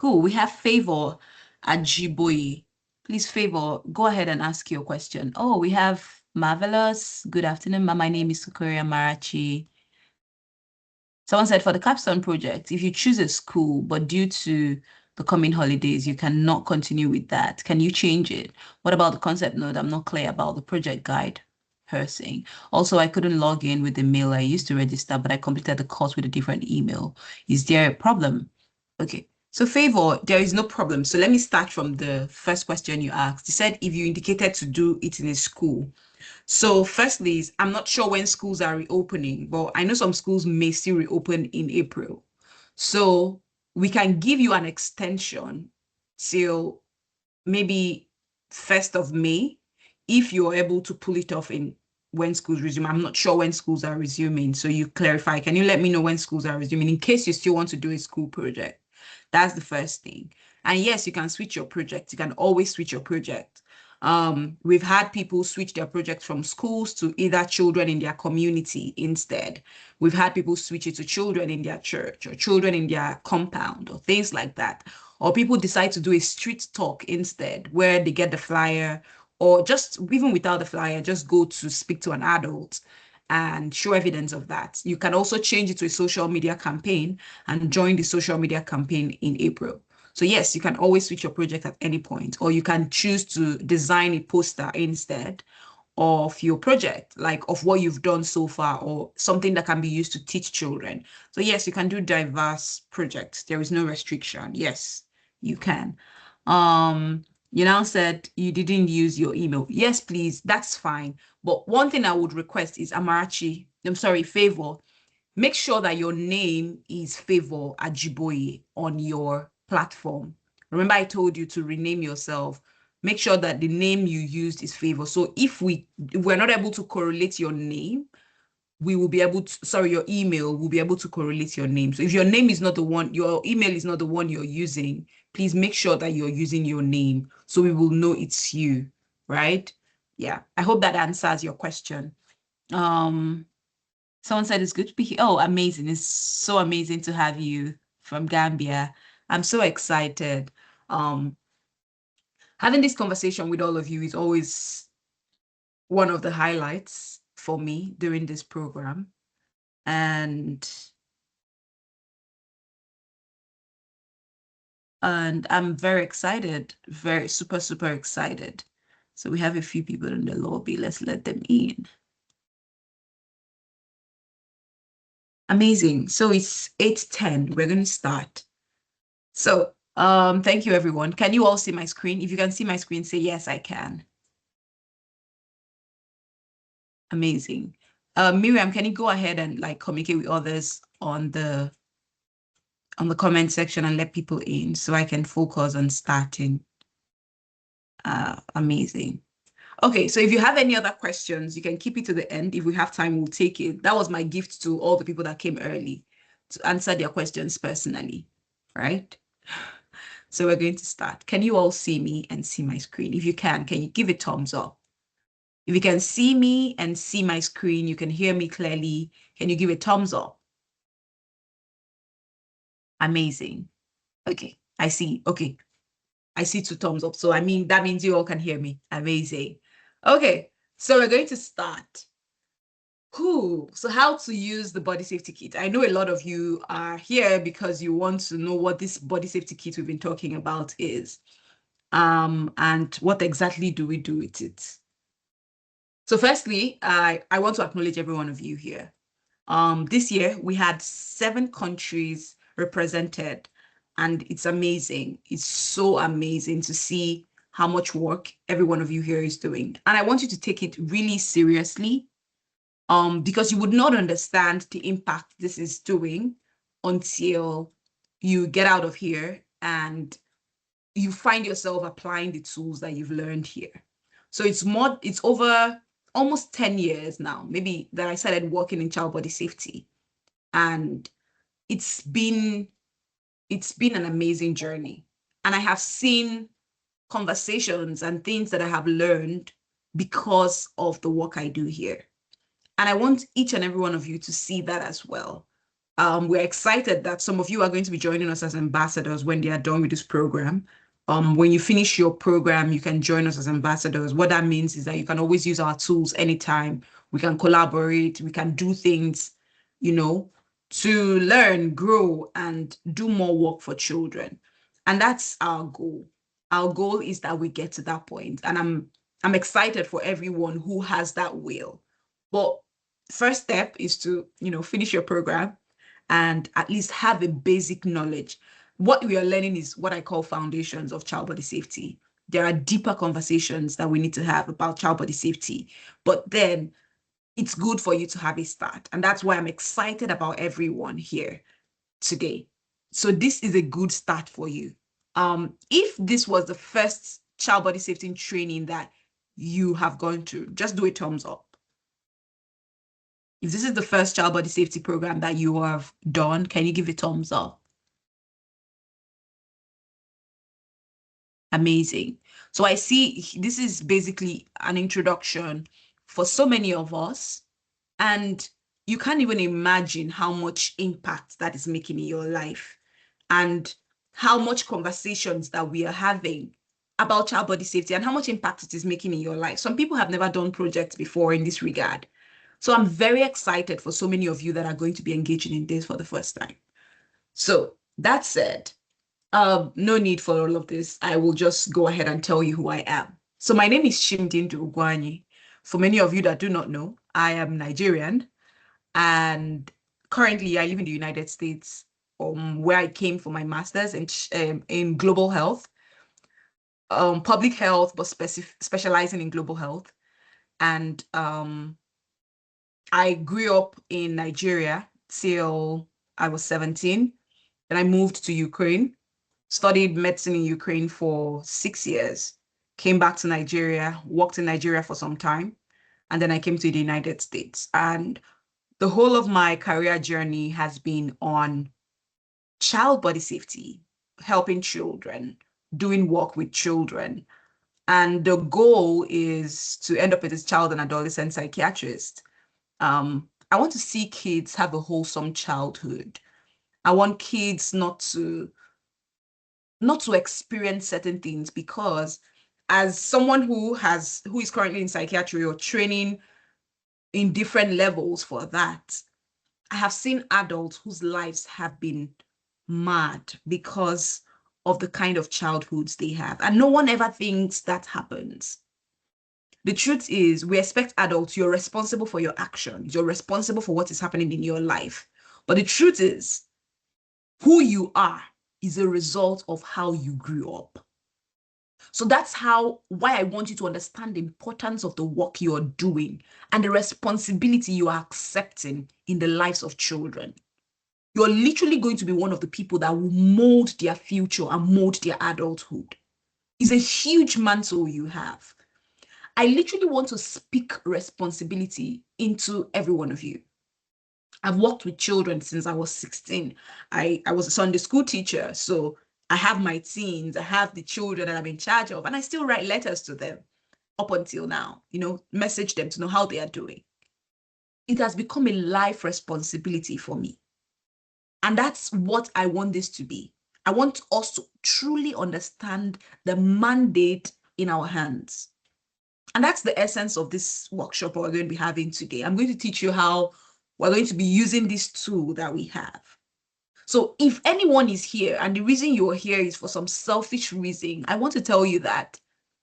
Cool. We have Favor Ajiboye. Please, Favor, go ahead and ask your question. Oh, we have Marvelous. Good afternoon, ma. My name is Sukuria Marachi. Someone said for the capstone project, if you choose a school, but due to the coming holidays, you cannot continue with that, can you change it? What about the concept note? I'm not clear about the project guide. Her saying. Also, I couldn't log in with the mail I used to register, but I completed the course with a different email. Is there a problem? Okay. So, Favor, there is no problem. So, let me start from the first question you asked. You said if you indicated to do it in a school. So, firstly, I'm not sure when schools are reopening, but I know some schools may still reopen in April. So, we can give you an extension till maybe 1st of May if you're able to pull it off in when schools resume. I'm not sure when schools are resuming. So, you clarify. Can you let me know when schools are resuming in case you still want to do a school project? That's the first thing. And yes, you can switch your project. You can always switch your project. We've had people switch their projects from schools to either children in their community instead. We've had people switch it to children in their church or children in their compound or things like that. Or people decide to do a street talk instead, where they get the flyer, or just even without the flyer, just go to speak to an adult and show evidence of that. You can also change it to a social media campaign and join the social media campaign in April. So yes, you can always switch your project at any point, or you can choose to design a poster instead of your project, like of what you've done so far, or something that can be used to teach children. So yes, you can do diverse projects. There is no restriction. Yes, you can. You now said you didn't use your email. Yes, please, that's fine. But one thing I would request is Favor, make sure that your name is Favor Ajiboye on your platform. Remember, I told you to rename yourself. Make sure that the name you used is Favor. So if we're not able to correlate your name, we will be able to, sorry, your email will be able to correlate your name. So if your name is not the one, your email is not the one you're using, please make sure that you're using your name so we will know it's you, right? Yeah, I hope that answers your question. Um, Someone said it's good to be here. Oh, amazing. It's so amazing to have you from Gambia. I'm so excited. Um, Having this conversation with all of you is always one of the highlights for me during this program. And I'm very excited, very super, super excited. So we have a few people in the lobby. Let's let them in. Amazing. So it's 8:10. We're going to start. So thank you, everyone. Can you all see my screen? If you can see my screen, say yes, I can. Amazing. Miriam, can you go ahead and like communicate with others on the comment section and let people in so I can focus on starting? Amazing. Okay, so if you have any other questions, you can keep it to the end. If we have time, we'll take it. That was my gift to all the people that came early to answer their questions personally, right? So we're going to start. Can you all see me and see my screen? If you can you give a thumbs up? If you can see me and see my screen, you can hear me clearly. Can you give a thumbs up? Amazing. Okay, I see. Okay, I see 2 thumbs up. So that means you all can hear me. Amazing. Okay, so we're going to start. Cool. So how to use the body safety kit. I know a lot of you are here because you want to know what this body safety kit we've been talking about is. And what exactly do we do with it? So firstly, I want to acknowledge every one of you here. This year we had 7 countries represented, and it's amazing. It's so amazing to see how much work every one of you here is doing. And I want you to take it really seriously, because you would not understand the impact this is doing until you get out of here and you find yourself applying the tools that you've learned here. So it's over almost 10 years now, maybe, that I started working in child body safety. And it's been an amazing journey. And I have seen conversations and things that I have learned because of the work I do here. And I want each and every one of you to see that as well. We're excited that some of you are going to be joining us as ambassadors when they are done with this program. When you finish your program, you can join us as ambassadors. What that means is that you can always use our tools anytime. We can collaborate, we can do things, to learn, grow, and do more work for children. And that's our goal. Our goal is that we get to that point. And I'm excited for everyone who has that will. But first step is to, finish your program and at least have a basic knowledge. What we are learning is what I call foundations of child body safety. There are deeper conversations that we need to have about child body safety, but then it's good for you to have a start. And that's why I'm excited about everyone here today. So this is a good start for you. If this was the first child body safety training that you have gone through, just do a thumbs up. If this is the first child body safety program that you have done, can you give a thumbs up? Amazing. So I see this is basically an introduction for so many of us, and you can't even imagine how much impact that is making in your life and how much conversations that we are having about child body safety and how much impact it is making in your life. Some people have never done projects before in this regard. So I'm very excited for so many of you that are going to be engaging in this for the first time. So that said, no need for all of this. I will just go ahead and tell you who I am. So my name is Chimdindu Ugwanyi. For many of you that do not know, I am Nigerian, and currently I live in the United States, where I came for my master's in global health, public health, but specializing in global health. And I grew up in Nigeria till I was 17. Then I moved to Ukraine, studied medicine in Ukraine for 6 years, came back to Nigeria, worked in Nigeria for some time, and then I came to the United States. And the whole of my career journey has been on child body safety, helping children, doing work with children. And the goal is to end up as a child and adolescent psychiatrist. I want to see kids have a wholesome childhood. I want kids not to experience certain things, because as someone who is currently in psychiatry or training in different levels for that, I have seen adults whose lives have been mad because of the kind of childhoods they have. And no one ever thinks that happens. The truth is, we expect adults, you're responsible for your actions, you're responsible for what is happening in your life. But the truth is, who you are is a result of how you grew up. So that's why I want you to understand the importance of the work you're doing and the responsibility you are accepting in the lives of children. You're literally going to be one of the people that will mold their future and mold their adulthood. It's a huge mantle you have. I literally want to speak responsibility into every one of you. I've worked with children since I was 16. I was a Sunday school teacher, so I have my teens, I have the children that I'm in charge of, and I still write letters to them up until now, message them to know how they are doing. It has become a life responsibility for me. And that's what I want this to be. I want us to truly understand the mandate in our hands. And that's the essence of this workshop we're going to be having today. I'm going to teach you how we're going to be using this tool that we have. So if anyone is here and the reason you're here is for some selfish reason, I want to tell you that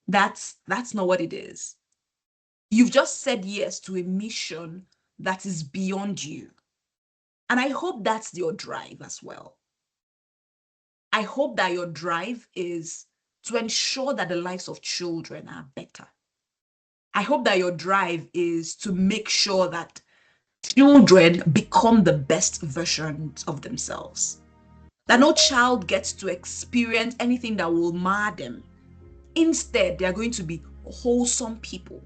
that's not what it is. You've just said yes to a mission that is beyond you. And I hope that's your drive as well. I hope that your drive is to ensure that the lives of children are better. I hope that your drive is to make sure that children become the best versions of themselves. That no child gets to experience anything that will mar them. Instead, they are going to be wholesome people.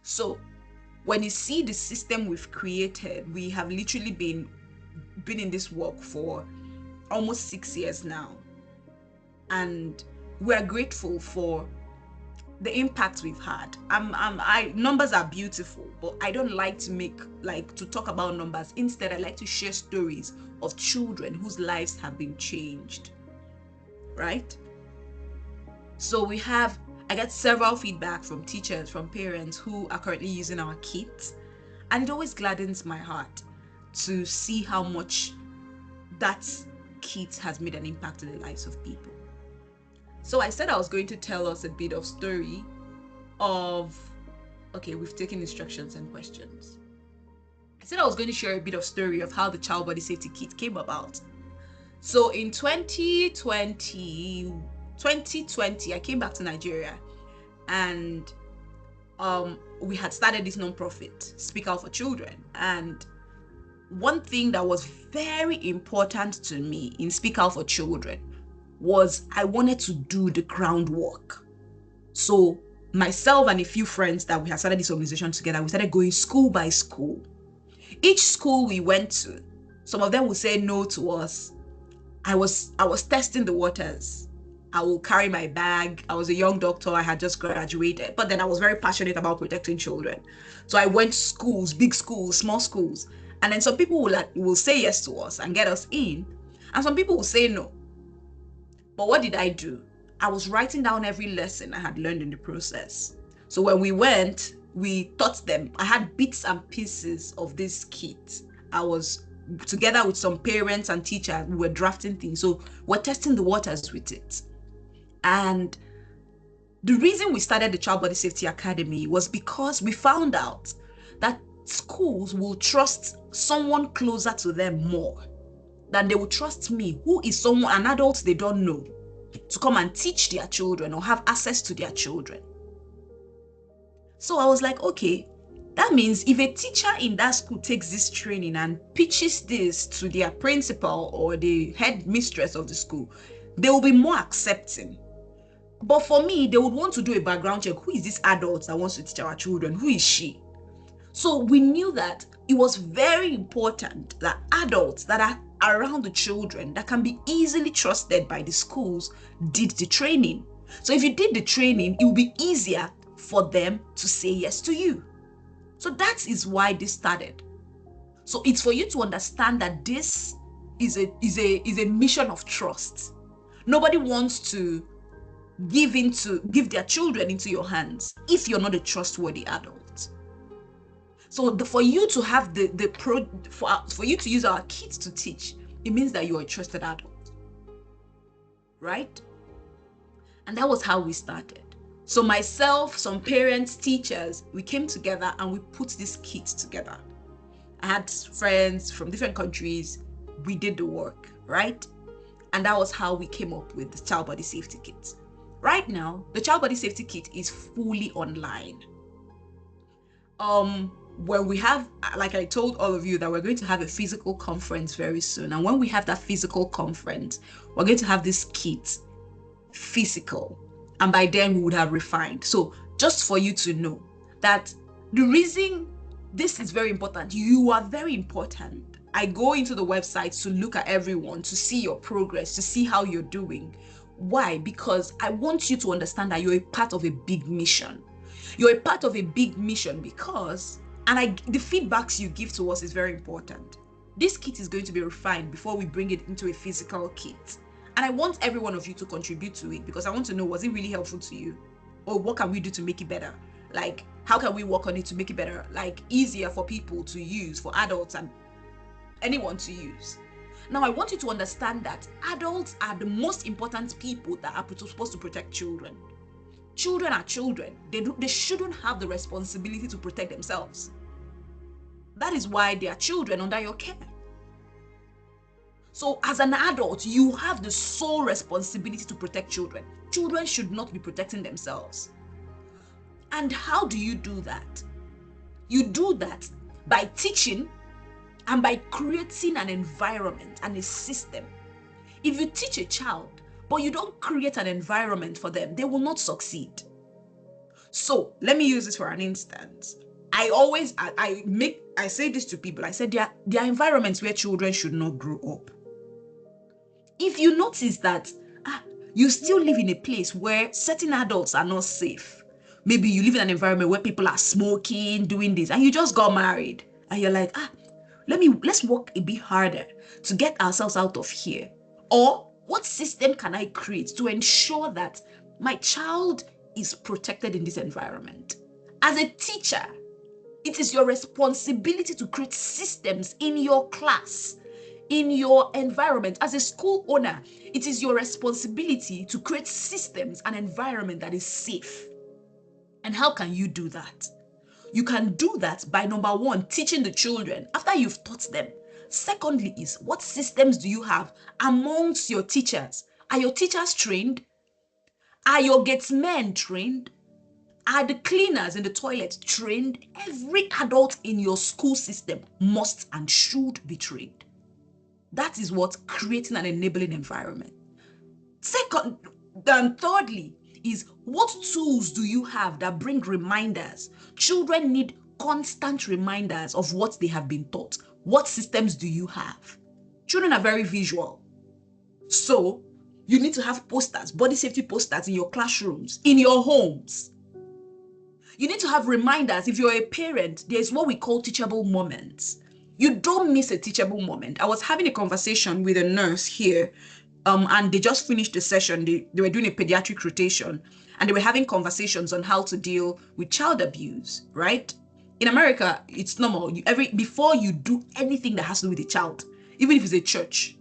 So when you see the system we've created, we have literally been in this work for almost 6 years now. And we're grateful for the impact we've had. Numbers are beautiful, but I don't like to talk about numbers. Instead, I like to share stories of children whose lives have been changed, right? So I get several feedback from teachers, from parents who are currently using our kits, and it always gladdens my heart to see how much that kit has made an impact in the lives of people. So I said I was going to tell us a bit of story of, okay, we've taken instructions and questions. I said I was going to share a bit of story of how the child body safety kit came about. So in 2020, I came back to Nigeria, and we had started this nonprofit, Speak Out for Children. And one thing that was very important to me in Speak Out for Children was I wanted to do the groundwork. So myself and a few friends that we had started this organization together, we started going school by school. Each school we went to, some of them would say no to us. I was testing the waters. I will carry my bag. I was a young doctor. I had just graduated, but then I was very passionate about protecting children. So I went to schools, big schools, small schools. And then some people will say yes to us and get us in. And some people will say no. But what did I do? I was writing down every lesson I had learned in the process. So when we went, we taught them. I had bits and pieces of this kit. I was together with some parents and teachers. We were drafting things. So we're testing the waters with it. And the reason we started the Child Body Safety Academy was because we found out that schools will trust someone closer to them more than they will trust me, who is an adult they don't know, to come and teach their children or have access to their children. So I was like, okay, that means if a teacher in that school takes this training and pitches this to their principal or the head mistress of the school, they will be more accepting. But for me, they would want to do a background check. Who is this adult that wants to teach our children? Who is she? So we knew that it was very important that adults that are around the children that can be easily trusted by the schools did the training. So if you did the training, it will be easier for them to say yes to you. So that is why this started. So it's for you to understand that this is a mission of trust. Nobody wants to give their children into your hands if you're not a trustworthy adult. So for you to have for you to use our kits to teach, it means that you're a trusted adult, right? And that was how we started. So myself, some parents, teachers, we came together and we put this kit together. I had friends from different countries. We did the work, right? And that was how we came up with the Child Body Safety Kit. Right now, the Child Body Safety Kit is fully online. When we have, like I told all of you, that we're going to have a physical conference very soon. And when we have that physical conference, we're going to have this kit physical. And by then we would have refined. So just for you to know that the reason this is very important, you are very important. I go into the website to look at everyone, to see your progress, to see how you're doing. Why? Because I want you to understand that you're a part of a big mission. You're a part of a big mission because, the feedbacks you give to us is very important. This kit is going to be refined before we bring it into a physical kit. And I want every one of you to contribute to it because I want to know, was it really helpful to you? Or what can we do to make it better? Like, how can we work on it to make it better? Like, easier for people to use, for adults and anyone to use. Now, I want you to understand that adults are the most important people that are supposed to protect children. Children are children. They shouldn't have the responsibility to protect themselves. That is why they are children under your care. So as an adult, you have the sole responsibility to protect children. Children should not be protecting themselves. And how do you do that? You do that by teaching and by creating an environment and a system. If you teach a child, but you don't create an environment for them, they will not succeed. So let me use this for an instance. I say this to people. I said there are environments where children should not grow up. If you notice that you still live in a place where certain adults are not safe, Maybe you live in an environment where people are smoking, doing this, and you just got married. And you're like, let's work a bit harder to get ourselves out of here. Or what system can I create to ensure that my child is protected in this environment? As a teacher, it is your responsibility to create systems in your class, in your environment. As a school owner, it is your responsibility to create systems and environment that is safe. And how can you do that? You can do that by, number one, teaching the children after you've taught them. Secondly is, what systems do you have amongst your teachers? Are your teachers trained? Are your gatesmen trained? Are the cleaners in the toilet trained? Every adult in your school system must and should be trained. That is what creating an enabling environment. Second, and thirdly is, what tools do you have that bring reminders? Children need constant reminders of what they have been taught. What systems do you have? Children are very visual. So you need to have posters, body safety posters in your classrooms, in your homes. You need to have reminders. If you're a parent, there's what we call teachable moments. You don't miss a teachable moment. I was having a conversation with a nurse here, and they just finished the session. They were doing a pediatric rotation, and they were having conversations on how to deal with child abuse, right? In America, it's normal. Before you do anything that has to do with a child, even if it's a church.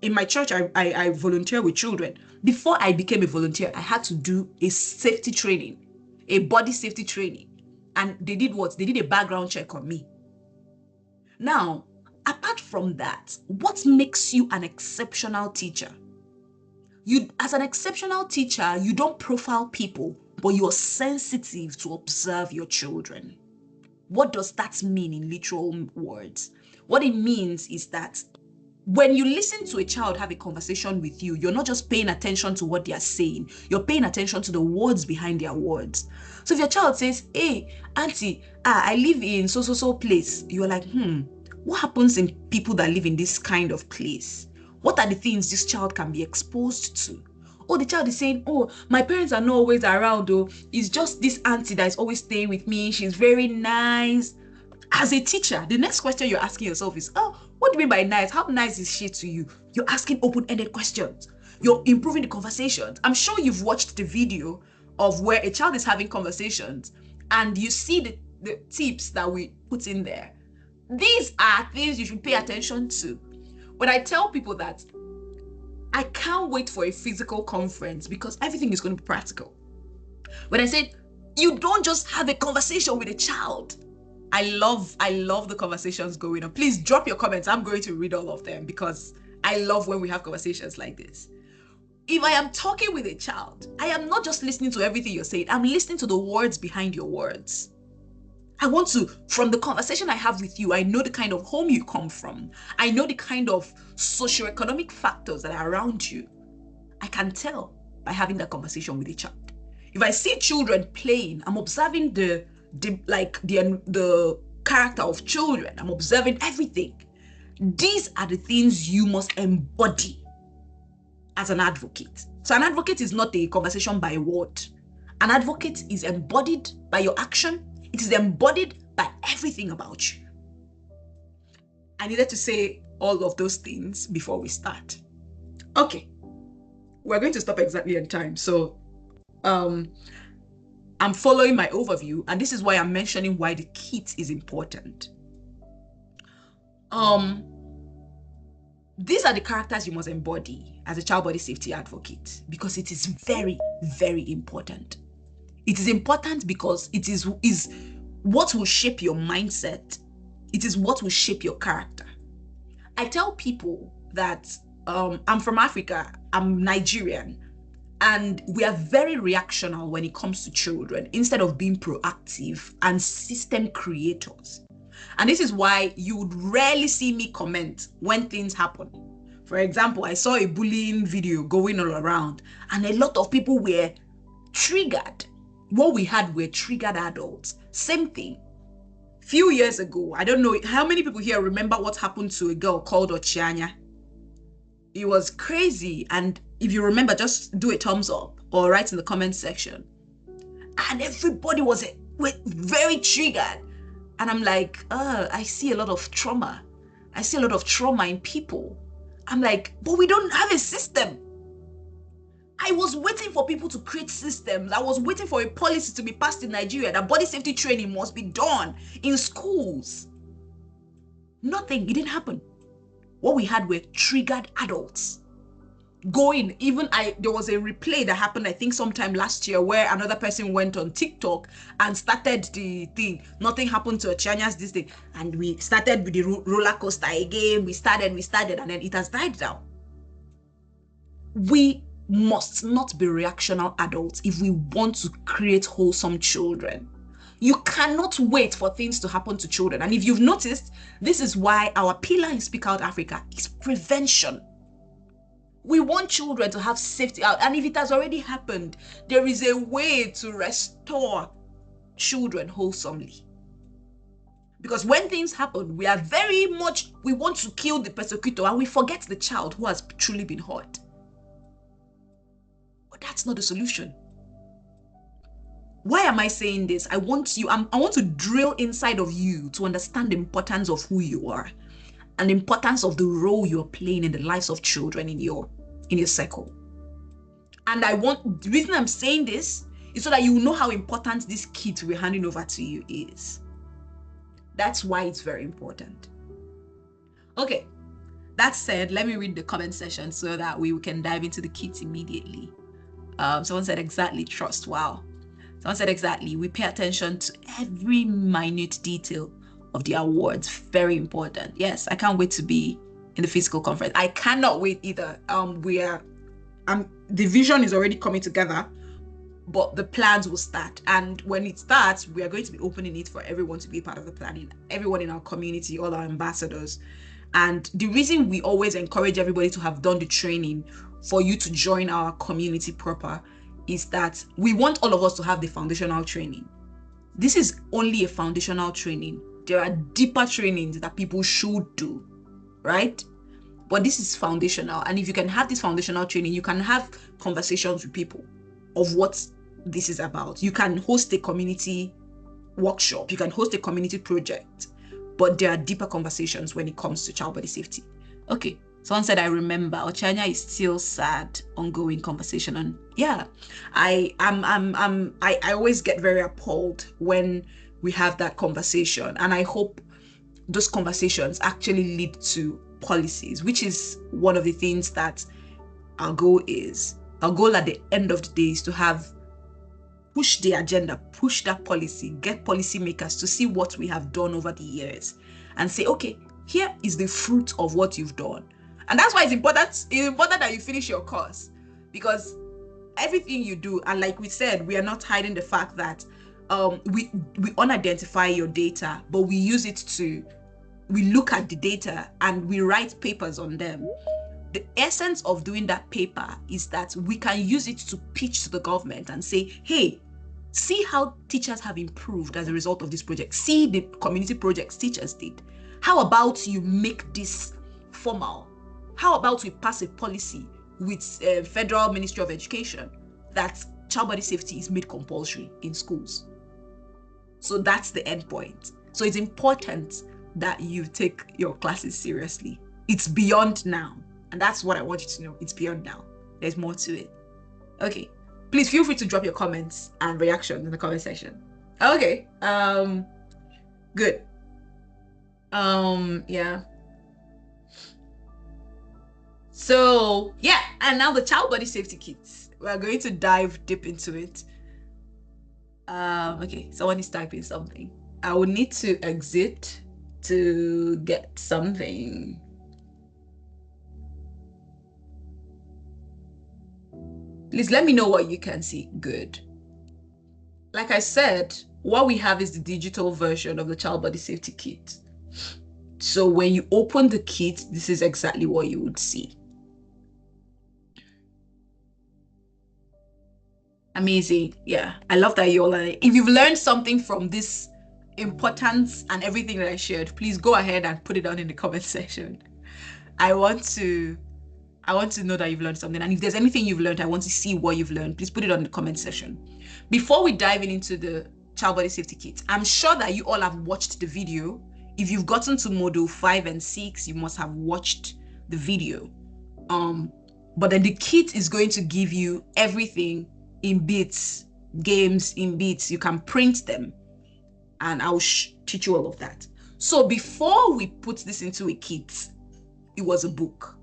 In my church, I volunteer with children. Before I became a volunteer, I had to do a safety training, a body safety training. And they did what? They did a background check on me. Now, apart from that, what makes you an exceptional teacher? As an exceptional teacher, you don't profile people, but you're sensitive to observe your children. What does that mean in literal words? What it means is that when you listen to a child have a conversation with you, you're not just paying attention to what they are saying, you're paying attention to the words behind their words. So if your child says, hey, auntie, I live in so place, you're like, what happens in people that live in this kind of place? What are the things this child can be exposed to? Oh, the child is saying, oh, my parents are not always around, though. It's just this auntie that is always staying with me. She's very nice. As a teacher, the next question you're asking yourself is, oh, what do you mean by nice? How nice is she to you? You're asking open-ended questions. You're improving the conversations. I'm sure you've watched the video of where a child is having conversations and you see the tips that we put in there. These are things you should pay attention to. When I tell people that I can't wait for a physical conference because everything is going to be practical. When I said, you don't just have a conversation with a child. I love the conversations going on. Please drop your comments. I'm going to read all of them because I love when we have conversations like this. If I am talking with a child, I am not just listening to everything you're saying. I'm listening to the words behind your words. I want to, from the conversation I have with you, I know the kind of home you come from. I know the kind of socioeconomic factors that are around you. I can tell by having that conversation with a child. If I see children playing, I'm observing the character of children. I'm observing everything. These are the things you must embody as an advocate. So an advocate is not a conversation by word. An advocate is embodied by your action. It is embodied by everything about you. I needed to say all of those things before we start. Okay, we're going to stop exactly on time. So I'm following my overview, and this is why I'm mentioning why the kit is important. These are the characters you must embody as a child body safety advocate because it is very, very important. It is important because it is what will shape your mindset. It is what will shape your character. I tell people that I'm from Africa, I'm Nigerian, and we are very reactional when it comes to children instead of being proactive and system creators. And this is why you would rarely see me comment when things happen. For example, I saw a bullying video going all around and a lot of people were triggered. What we had were triggered adults. Same thing. Few years ago, I don't know how many people here remember what happened to a girl called Ochianya. It was crazy. And if you remember, just do a thumbs up or write in the comment section. And everybody was very triggered. And I'm like, I see a lot of trauma. I see a lot of trauma in people. I'm like, but we don't have a system. I was waiting for people to create systems. I was waiting for a policy to be passed in Nigeria that body safety training must be done in schools. Nothing. It didn't happen. What we had were triggered adults going. There was a replay that happened, I think sometime last year, where another person went on TikTok and started the thing. Nothing happened to Ochanya's this thing. And we started with the roller coaster again. We started, and then it has died down. We must not be reactional adults if we want to create wholesome children. You cannot wait for things to happen to children. And if you've noticed, this is why our pillar in Speak Out Africa is prevention. We want children to have safety out. And if it has already happened, there is a way to restore children wholesomely. Because when things happen, we want to kill the persecutor and we forget the child who has truly been hurt. But that's not the solution. Why am I saying this? I want to drill inside of you to understand the importance of who you are and the importance of the role you're playing in the lives of children in your circle. And the reason I'm saying this is so that you know how important this kit we're handing over to you is. That's why it's very important. Okay, that said, let me read the comment section so that we can dive into the kit immediately. Someone said exactly, trust. Wow. Someone said exactly, we pay attention to every minute detail of the awards. Very important. Yes, I can't wait to be in the physical conference. I cannot wait either. The vision is already coming together, but the plans will start. And when it starts, we are going to be opening it for everyone to be part of the planning. Everyone in our community, all our ambassadors. And the reason we always encourage everybody to have done the training for you to join our community proper is that we want all of us to have the foundational training. This is only a foundational training. There are deeper trainings that people should do, right? But this is foundational. And if you can have this foundational training, you can have conversations with people of what this is about. You can host a community workshop. You can host a community project. But there are deeper conversations when it comes to child body safety. Okay. Someone said, I remember, Ochanya is still sad, ongoing conversation. And yeah, I always get very appalled when we have that conversation. And I hope those conversations actually lead to policies, which is one of the things that our goal is. Our goal at the end of the day is to push the agenda, push that policy, get policymakers to see what we have done over the years and say, okay, here is the fruit of what you've done. And that's why it's important that you finish your course, because everything you do, and like we said, we are not hiding the fact that we unidentify your data, but we look at the data and we write papers on them. The essence of doing that paper is that we can use it to pitch to the government and say, hey, see how teachers have improved as a result of this project. See the community projects teachers did. How about you make this formal? How about we pass a policy with Federal Ministry of Education that child body safety is made compulsory in schools? So that's the end point. So it's important that you take your classes seriously. It's beyond now. And that's what I want you to know. It's beyond now. There's more to it. Okay. Please feel free to drop your comments and reactions in the comment section. Okay. Good. Yeah. So yeah, and now the child body safety kits. We're going to dive deep into it. Okay, someone is typing something. I will need to exit to get something. Please let me know what you can see. Good. Like I said, what we have is the digital version of the child body safety kit. So when you open the kit, this is exactly what you would see. Amazing. Yeah, I love that you all are. If you've learned something from this importance and everything that I shared, please go ahead and put it down in the comment section. I want to I want to know that you've learned something. And if there's anything you've learned, I want to see what you've learned. Please put it on the comment section. Before we dive into the child body safety kit, I'm sure that you all have watched the video. If you've gotten to module 5 and 6, you must have watched the video. But then the kit is going to give you everything in bits, games in bits. You can print them, and I'll teach you all of that. So before we put this into a kit, it was a book.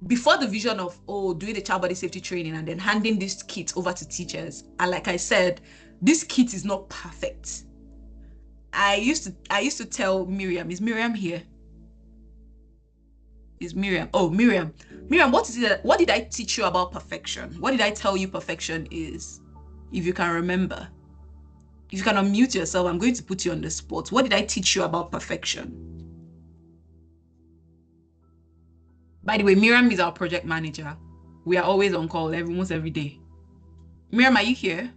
Before the vision of doing the child body safety training and then handing this kit over to teachers, and like I said, this kit is not perfect. I used to tell Miriam, is Miriam here? Is Miriam? Oh, Miriam, what is it? What did I teach you about perfection? What did I tell you perfection is? If you can remember, if you can unmute yourself, I'm going to put you on the spot. What did I teach you about perfection? By the way, Miriam is our project manager. We are always on call almost every day. Miriam, are you here?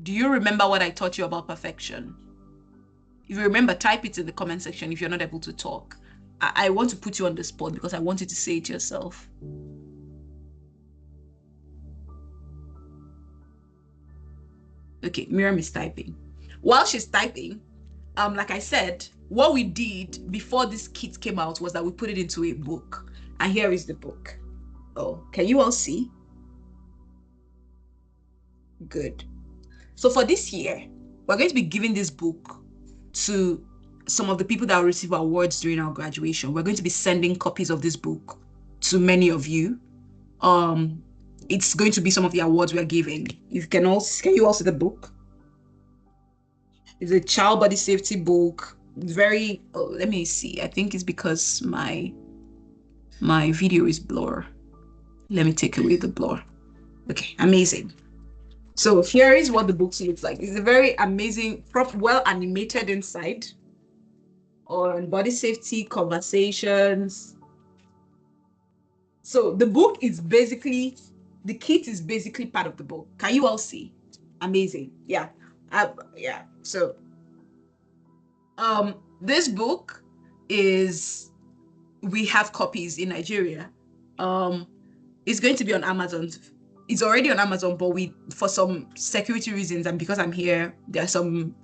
Do you remember what I taught you about perfection? If you remember, type it in the comment section if you're not able to talk. I want to put you on the spot because I want you to say it yourself. Okay, Miriam is typing. While she's typing, like I said, what we did before this kit came out was that we put it into a book. And here is the book. Oh, can you all see? Good. So for this year, we're going to be giving this book to some of the people that will receive awards during our graduation. We're going to be sending copies of this book to many of you. It's going to be some of the awards we're giving. Can you all see the book? It's a child body safety book. Very, let me see. I think it's because my video is blur. Let me take away the blur. Okay, amazing. So here is what the book looks like. It's a very amazing, well animated inside on body safety conversations. So the book is basically, the kit is basically part of the book. Can you all see? Amazing. Yeah. Yeah. So this book is, we have copies in Nigeria. It's going to be on Amazon. It's already on Amazon, but for some security reasons, and because I'm here, there are some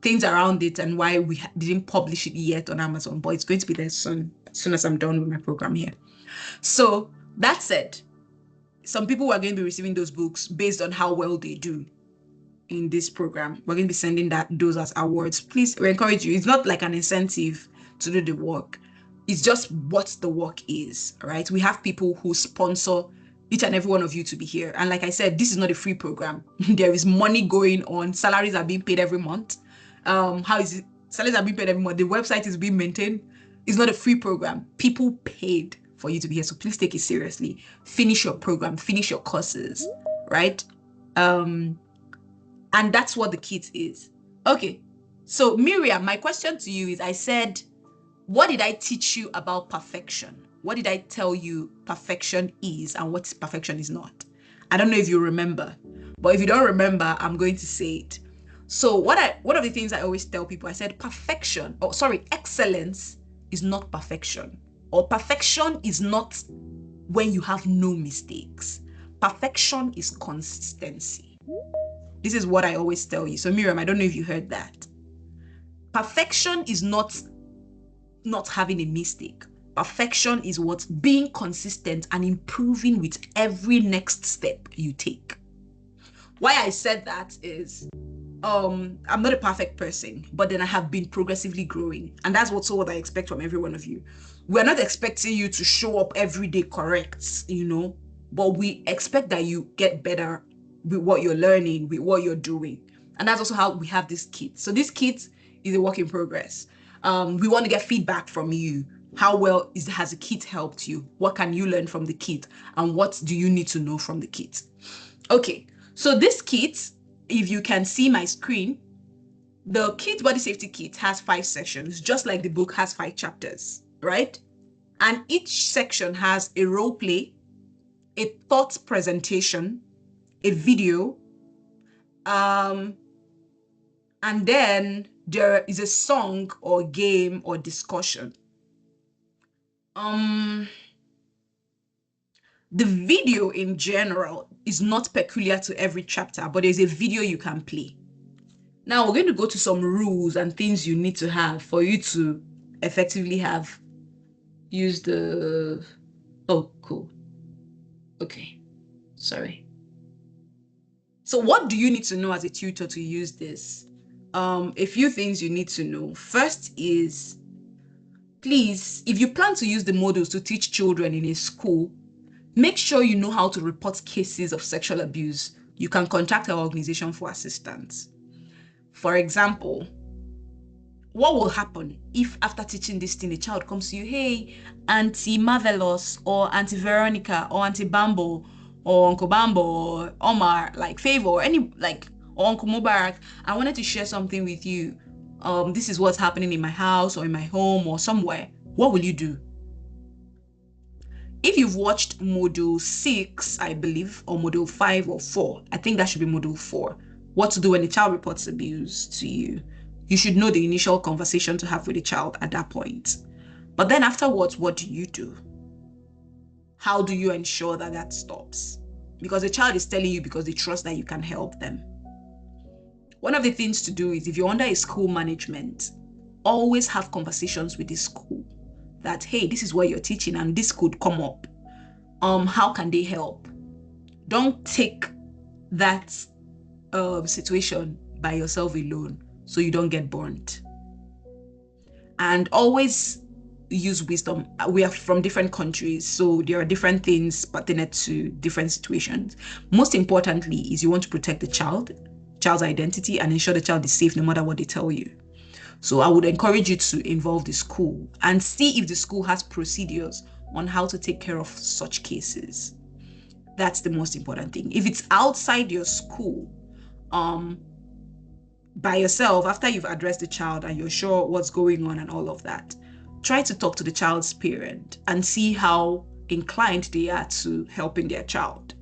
things around it and why we didn't publish it yet on Amazon, but it's going to be there soon, as soon as I'm done with my program here. So that said, some people are going to be receiving those books based on how well they do in this program. We're going to be sending those as awards. Please, we encourage you. It's not like an incentive to do the work. It's just what the work is, right? We have people who sponsor each and every one of you to be here. And like I said, this is not a free program. There is money going on. Salaries are being paid every month. How is it? Salaries are being paid every month. The website is being maintained. It's not a free program. People paid for you to be here. So please take it seriously. Finish your program, finish your courses, right? And that's what the kit is. Okay. So Miriam, my question to you is, I said, what did I teach you about perfection? What did I tell you perfection is and what perfection is not? I don't know if you remember, but if you don't remember, I'm going to say it. So one of the things I always tell people, I said excellence is not perfection, or perfection is not when you have no mistakes. Perfection is consistency. This is what I always tell you. So Miriam, I don't know if you heard that. Perfection is not having a mistake. Perfection is what? Being consistent and improving with every next step you take. Why I said that is, I'm not a perfect person, but then I have been progressively growing. And that's what I expect from every one of you. We're not expecting you to show up every day correct, but we expect that you get better with what you're learning, with what you're doing. And that's also how we have this kit. So this kit is a work in progress. We want to get feedback from you. How well has the kit helped you? What can you learn from the kit? And what do you need to know from the kit? Okay, so this kit, if you can see my screen, the kit body safety kit has 5 sections, just like the book has 5 chapters, right? And each section has a role play, a thought presentation, a video, and then there is a song or game or discussion. The video in general is not peculiar to every chapter, but there's a video you can play. Now we're going to go to some rules and things you need to have for you to effectively have used the... Oh, cool. Okay, sorry. So what do you need to know as a tutor to use this? A few things you need to know. First is, please, if you plan to use the modules to teach children in a school, make sure you know how to report cases of sexual abuse. You can contact our organization for assistance. For example, what will happen if after teaching this thing, a child comes to you, hey, Auntie Marvelous or Auntie Veronica or Auntie Bambo or Uncle Bambo or Omar, like Favor or any, like, or Uncle Mubarak, I wanted to share something with you. This is what's happening in my house or in my home or somewhere. What will you do? If you've watched module 6, I believe, or module 5 or 4, I think that should be module 4, what to do when a child reports abuse to you, you should know the initial conversation to have with the child at that point. But then afterwards, what do you do? How do you ensure that that stops? Because the child is telling you because they trust that you can help them. One of the things to do is, if you're under a school management, always have conversations with the school that, hey, this is what you're teaching and this could come up. How can they help? Don't take that situation by yourself alone so you don't get burnt. And always use wisdom. We are from different countries, so there are different things pertinent to different situations. Most importantly is you want to protect the child's identity and ensure the child is safe no matter what they tell you. So I would encourage you to involve the school and see if the school has procedures on how to take care of such cases. That's the most important thing. If it's outside your school, by yourself, after you've addressed the child and you're sure what's going on and all of that, try to talk to the child's parent and see how inclined they are to helping their child.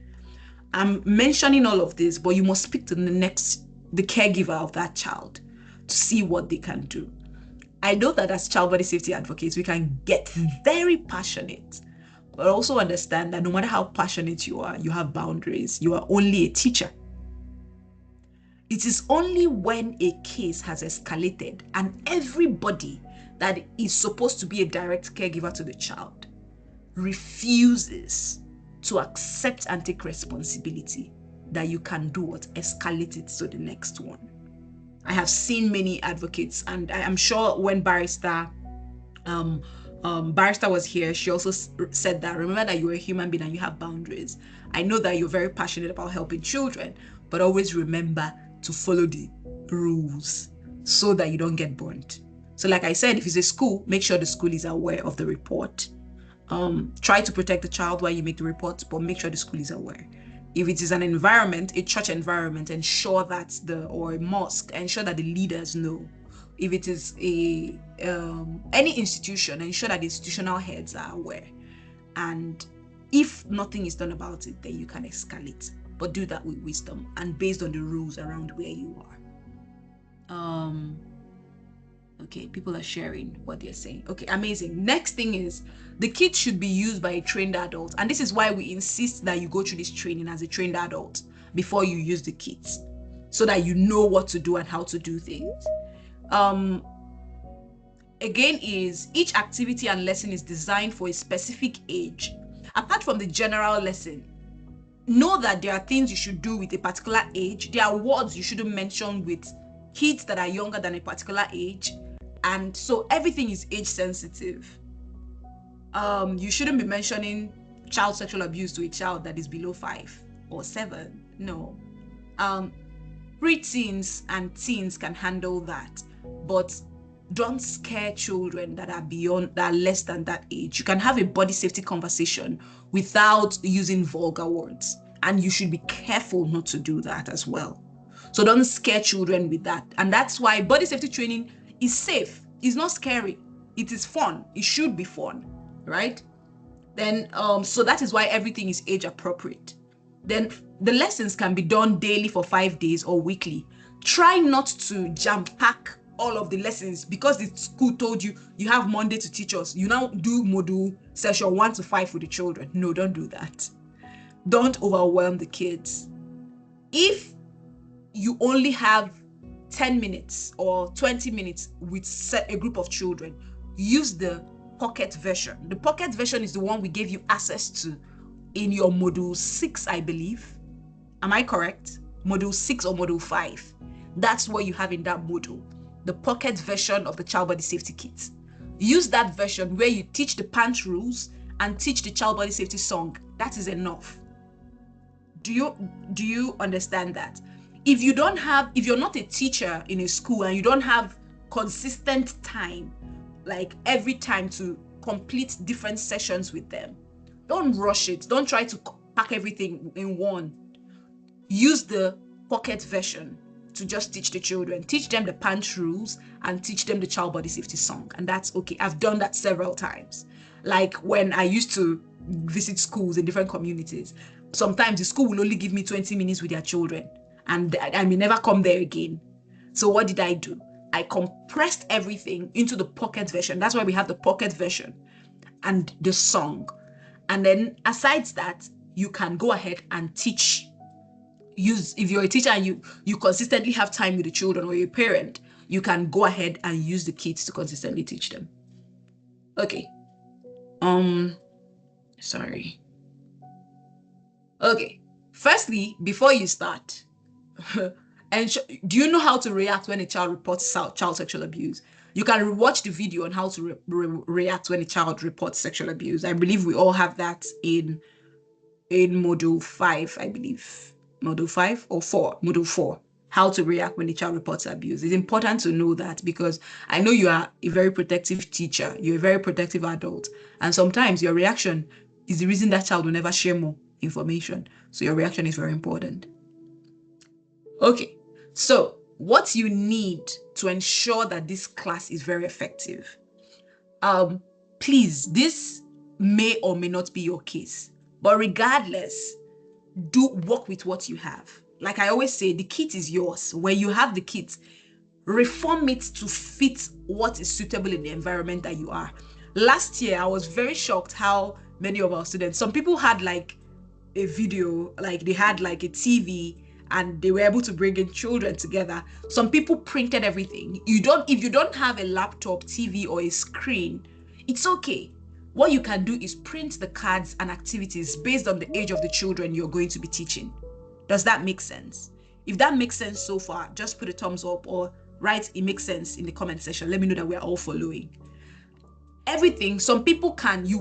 I'm mentioning all of this, but you must speak to the caregiver of that child to see what they can do. I know that as child body safety advocates, we can get very passionate, but also understand that no matter how passionate you are, you have boundaries. You are only a teacher. It is only when a case has escalated and everybody that is supposed to be a direct caregiver to the child refuses to accept and take responsibility that you can do what? Escalate it to the next one. I have seen many advocates, and I am sure when Barrister was here, she also said that, remember that you're a human being and you have boundaries. I know that you're very passionate about helping children, but always remember to follow the rules so that you don't get burnt. So like I said, if it's a school, make sure the school is aware of the report. Try to protect the child while you make the report, but make sure the school is aware. If it is an environment, a church environment, ensure that or a mosque, ensure that the leaders know. If it is any institution, ensure that the institutional heads are aware. And if nothing is done about it, then you can escalate. But do that with wisdom and based on the rules around where you are. Okay, people are sharing what they're saying. Okay, amazing. Next thing is, the kit should be used by a trained adult. And this is why we insist that you go through this training as a trained adult before you use the kit, so that you know what to do and how to do things. Again, is each activity and lesson is designed for a specific age. Apart from the general lesson, know that there are things you should do with a particular age. There are words you shouldn't mention with kids that are younger than a particular age. And so everything is age sensitive. You shouldn't be mentioning child sexual abuse to a child that is below 5 or 7. No. Preteens and teens can handle that, but don't scare children that are less than that age. You can have a body safety conversation without using vulgar words, and you should be careful not to do that as well. So don't scare children with that. And that's why body safety training is safe. It's not scary. It is fun. It should be fun, right? Then, so that is why everything is age appropriate. Then the lessons can be done daily for 5 days or weekly. Try not to jam pack all of the lessons because the school told you you have Monday to teach us. You now do module session 1 to 5 with the children. No, don't do that. Don't overwhelm the kids. If you only have 10 minutes or 20 minutes with a group of children, use the pocket version. The pocket version is the one we gave you access to in your module 6, I believe. Am I correct? Module 6 or module 5. That's what you have in that module. The pocket version of the child body safety kit. Use that version where you teach the pant rules and teach the child body safety song. That is enough. Do you understand that? If you're not a teacher in a school and you don't have consistent time, like every time to complete different sessions with them, don't rush it. Don't try to pack everything in one. Use the pocket version to just teach the children. Teach them the pant rules and teach them the child body safety song. And that's okay. I've done that several times. Like when I used to visit schools in different communities, sometimes the school will only give me 20 minutes with their children and I may never come there again. So what did I do? I compressed everything into the pocket version. That's why we have the pocket version and the song. And then aside that, you can go ahead and teach. If you're a teacher and you consistently have time with the children, or you're a parent, you can go ahead and use the kids to consistently teach them. Okay. Sorry. Okay. Firstly, before you start, and do you know how to react when a child reports child sexual abuse? You can watch the video on how to react when a child reports sexual abuse. I believe we all have that in module 5, I believe. Module 5 or 4, module 4, how to react when a child reports abuse. It's important to know that because I know you are a very protective teacher, you're a very protective adult, and sometimes your reaction is the reason that child will never share more information. So your reaction is very important. Okay, so what you need to ensure that this class is very effective. Please, this may or may not be your case, but regardless, do work with what you have. Like I always say, the kit is yours. When you have the kit, reform it to fit what is suitable in the environment that you are. Last year, I was very shocked how many of our students, some people had like a video, like they had like a TV and they were able to bring in children together. Some people printed everything. If you don't have a laptop, TV, or a screen, it's okay. What you can do is print the cards and activities based on the age of the children you're going to be teaching. Does that make sense? If that makes sense so far, just put a thumbs up or write it makes sense in the comment section. Let me know that we're all following. Everything, some people can, if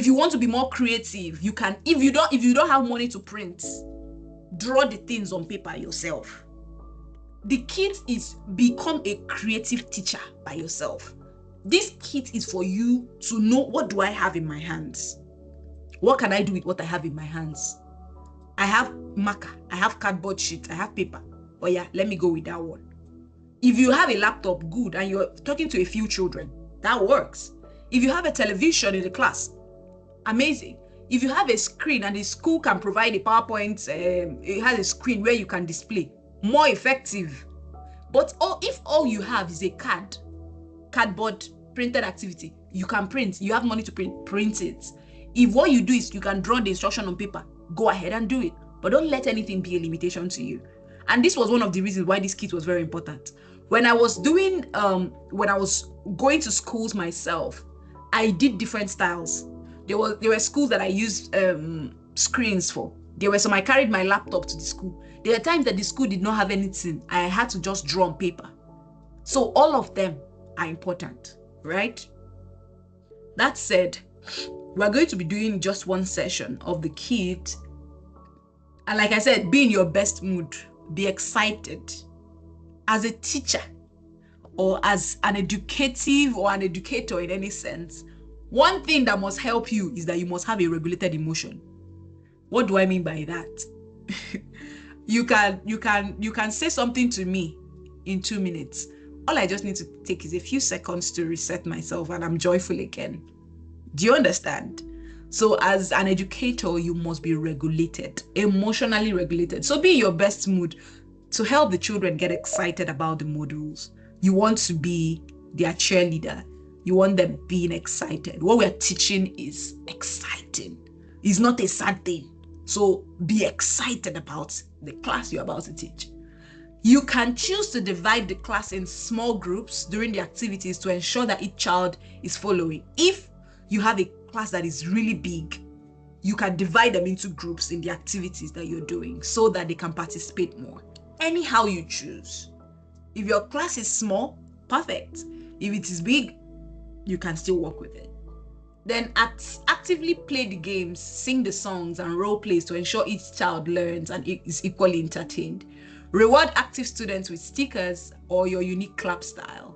you want to be more creative, you can, if you don't have money to print, draw the things on paper yourself. The kit is become a creative teacher by yourself. This kit is for you to know, what do I have in my hands? What can I do with what I have in my hands? I have marker, I have cardboard sheet, I have paper. Oh yeah, let me go with that one. If you have a laptop, good, and you're talking to a few children, that works. If you have a television in the class, amazing. If you have a screen and the school can provide a PowerPoint, it has a screen where you can display, more effective. But if all you have is a cardboard printed activity, you can print, you have money to print it. If what you do is you can draw the instruction on paper, go ahead and do it, but don't let anything be a limitation to you. And this was one of the reasons why this kit was very important. When I was doing, when I was going to schools myself, I did different styles. There were schools that I used screens for. There were some I carried my laptop to the school. There were times that the school did not have anything. I had to just draw on paper. So all of them are important, right? That said, we're going to be doing just one session of the kit. And like I said, be in your best mood, be excited. As a teacher or as an educative or an educator in any sense, one thing that must help you is that you must have a regulated emotion. What do I mean by that? You can say something to me in 2 minutes. All I just need to take is a few seconds to reset myself and I'm joyful again. Do you understand? So as an educator, you must be regulated, emotionally regulated. So be in your best mood. to help the children get excited about the modules. You want to be their cheerleader. You want them being excited. What we're teaching is exciting. It's not a sad thing. So be excited about the class you're about to teach. You can choose to divide the class in small groups during the activities to ensure that each child is following. If you have a class that is really big, you can divide them into groups in the activities that you're doing so that they can participate more. Anyhow you choose. If your class is small, perfect. If it is big, you can still work with it. Then actively play the games, sing the songs and role plays to ensure each child learns and is equally entertained. Reward active students with stickers or your unique clap style.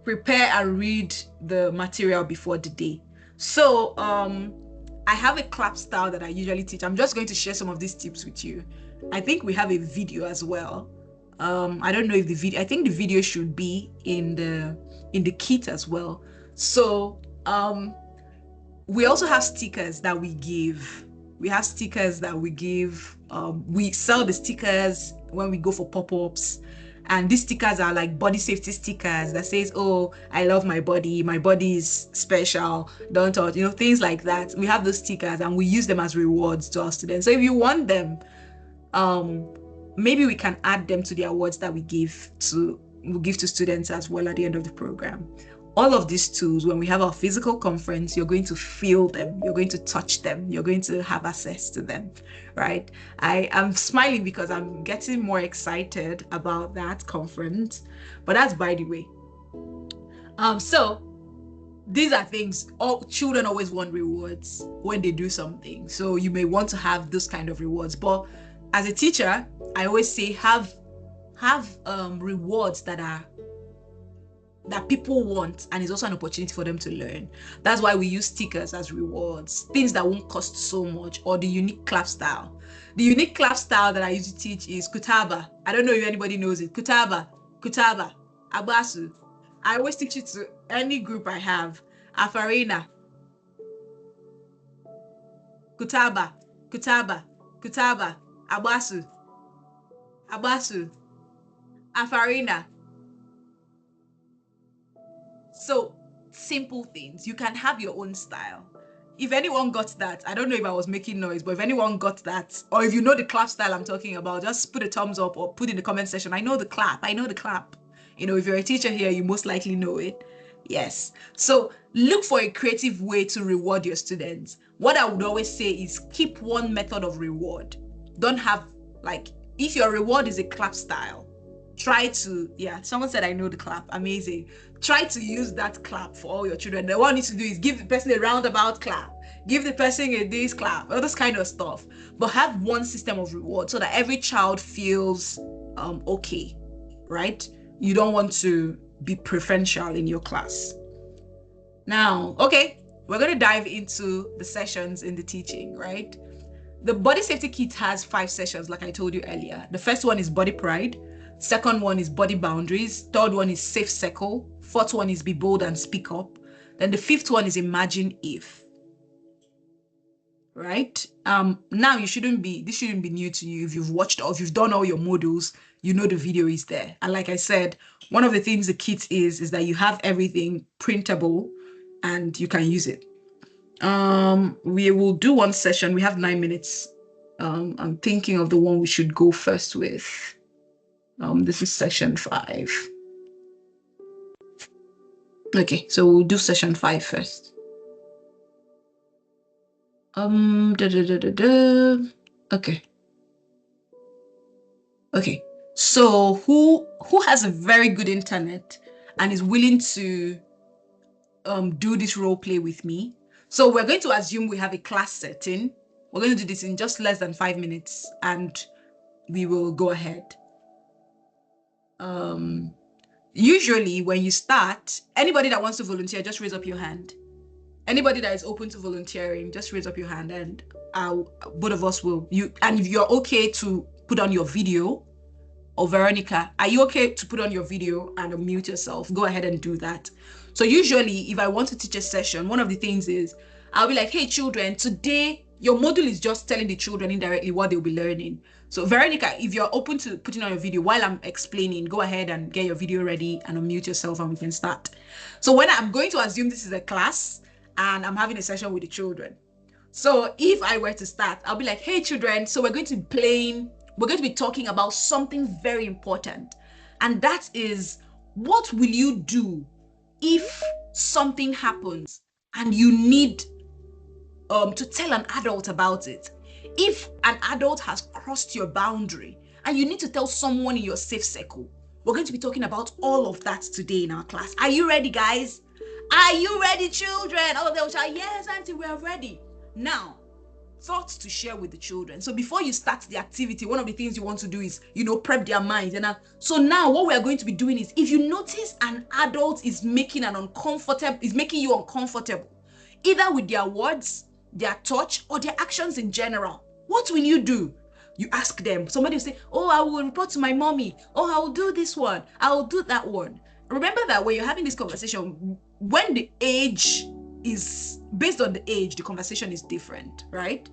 Prepare and read the material before the day. So I have a clap style that I usually teach. I'm just going to share some of these tips with you. I think we have a video as well. I don't know if the video, I think the video should be in the kit as well. So we also have stickers that we give. We have stickers that we give. We sell the stickers when we go for pop-ups. And these stickers are like body safety stickers that says, oh, I love my body is special, don't touch, things like that. We have those stickers and we use them as rewards to our students. So if you want them, maybe we can add them to the awards that we give to students as well at the end of the program. All of these tools, when we have our physical conference, you're going to feel them, you're going to touch them, you're going to have access to them, right? I am smiling because I'm getting more excited about that conference, but that's by the way. So these are things, all children always want rewards when they do something. So you may want to have those kind of rewards, but as a teacher, I always say have rewards that people want, and it's also an opportunity for them to learn. That's why we use stickers as rewards, things that won't cost so much, or the unique clap style. The unique clap style that I used to teach is Kutaba. I don't know if anybody knows it. Kutaba, Abasu. I always teach it to any group I have. Afarina. Kutaba, Abasu, Afarina. So simple things. You can have your own style. If anyone got that, I don't know if I was making noise, but if anyone got that, or if you know the clap style I'm talking about, just put a thumbs up or put in the comment section. I know the clap. If you're a teacher here, you most likely know it. Yes. So look for a creative way to reward your students. What I would always say is keep one method of reward. Don't have, if your reward is a clap style, try to, someone said, I know the clap. Amazing. Try to use that clap for all your children. What you need to do is give the person a roundabout clap, give the person a this clap, all this kind of stuff. But have one system of reward so that every child feels okay, right? You don't want to be preferential in your class. Now, okay, we're going to dive into the sessions in the teaching, right? The body safety kit has 5 sessions, like I told you earlier. The first one is body pride. Second one is body boundaries. Third one is safe circle. Fourth one is be bold and speak up. Then the 5th one is imagine if. Right? Now this shouldn't be new to you. If you've watched or if you've done all your modules, you know the video is there. And like I said, one of the things the kit is that you have everything printable and you can use it. We will do one session. We have 9 minutes. I'm thinking of the one we should go first with. This is session 5. Okay, so we'll do session 5 first. Okay, so who has a very good internet and is willing to do this role play with me? So we're going to assume we have a class setting. We're going to do this in just less than 5 minutes and we will go ahead. Usually when you start, anybody that wants to volunteer, just raise up your hand. Anybody that is open to volunteering, just raise up your hand and both of us will. And if you're okay to put on your video, or Veronica, are you okay to put on your video and unmute yourself? Go ahead and do that. So usually if I want to teach a session, one of the things is I'll be like, hey children, today your module is just telling the children indirectly what they'll be learning. So Veronica, if you're open to putting on your video while I'm explaining, go ahead and get your video ready and unmute yourself and we can start. So when I'm going to assume this is a class and I'm having a session with the children. So if I were to start, I'll be like, hey children, so we're going to be talking about something very important. And that is, what will you do if something happens and you need to tell an adult about it? If an adult has crossed your boundary and you need to tell someone in your safe circle, we're going to be talking about all of that today in our class. Are you ready, guys? Are you ready, children? All of them will shout, yes, auntie, we are ready. Now, thoughts to share with the children. So before you start the activity, one of the things you want to do is, prep their minds. And so now what we are going to be doing is, if you notice an adult is making you uncomfortable, either with their words, their touch, or their actions in general, what will you do? You ask them. Somebody will say, oh, I will report to my mommy. Oh, I will do this one. I will do that one. Remember that when you're having this conversation, when the age is based on the age, the conversation is different, right?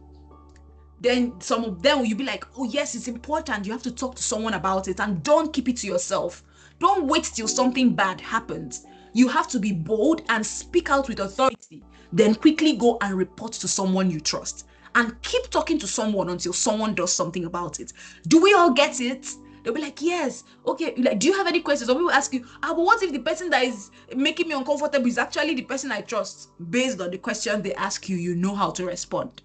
Then some of them you'll be like, oh yes, it's important. You have to talk to someone about it, and don't keep it to yourself. Don't wait till something bad happens. You have to be bold and speak out with authority. Then quickly go and report to someone you trust. And keep talking to someone until someone does something about it. Do we all get it? They'll be like, yes, okay, like, do you have any questions? Or people ask you, but what if the person that is making me uncomfortable is actually the person I trust? Based on the question they ask you, you know how to respond.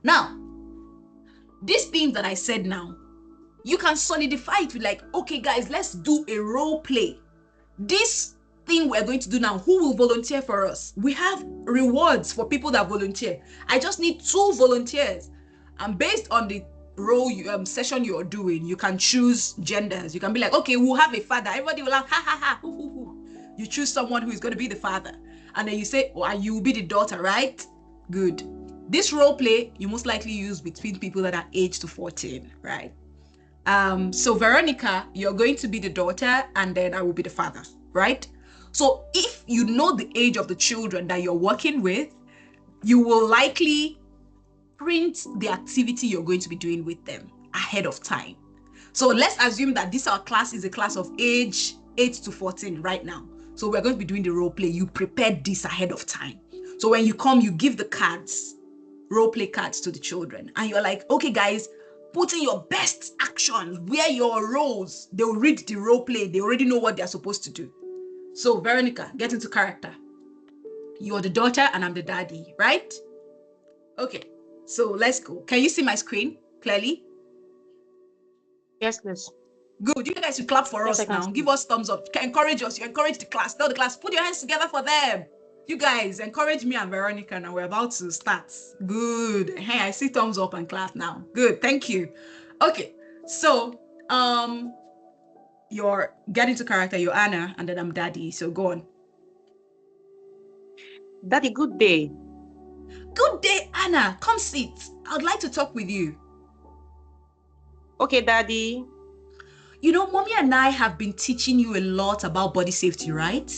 Now, these things that I said now, you can solidify it with like, okay, guys, let's do a role play. This thing we're going to do now, who will volunteer for us? We have rewards for people that volunteer. I just need 2 volunteers. And based on the role session you're doing, you can choose genders. You can be like, okay, we'll have a father. Everybody will have ha ha ha hoo, hoo, hoo. You choose someone who is going to be the father, and then you say, oh, you will be the daughter, right? Good. This role play you most likely use between people that are aged to 14, right? So Veronica, you're going to be the daughter, and then I will be the father, right? So if you know the age of the children that you're working with, you will likely print the activity you're going to be doing with them ahead of time. So let's assume that this our class is a class of age 8 to 14 right now. So we're going to be doing the role play. You prepared this ahead of time. So when you come, you give the cards, role play cards to the children, and you're like, okay, guys, put in your best actions, wear your roles. They'll read the role play. They already know what they're supposed to do. So Veronica, get into character. You're the daughter and I'm the daddy, right? Okay. So let's go. Can you see my screen clearly? Yes, please. Good. You guys should clap for us now. Give us thumbs up. Encourage us. You encourage the class. Tell the class, put your hands together for them. You guys encourage me and Veronica now. We're about to start. Good. Hey, I see thumbs up and clap now. Good. Thank you. Okay. So, you're getting to character. You're Anna, and then I'm Daddy. So go on. Daddy, good day. Good day, Anna. Come sit. I'd like to talk with you. Okay, Daddy. You know, Mommy and I have been teaching you a lot about body safety, right?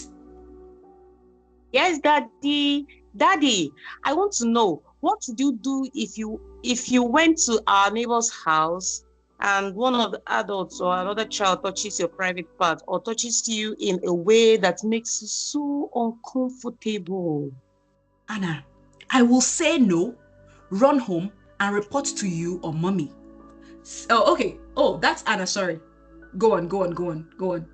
Yes, Daddy. Daddy, I want to know, what would you do if you went to our neighbor's house and one of the adults or another child touches your private part or touches you in a way that makes you so uncomfortable? Anna, I will say no, run home, and report to you or Mommy. Oh, okay. Oh, that's Anna, sorry. Go on.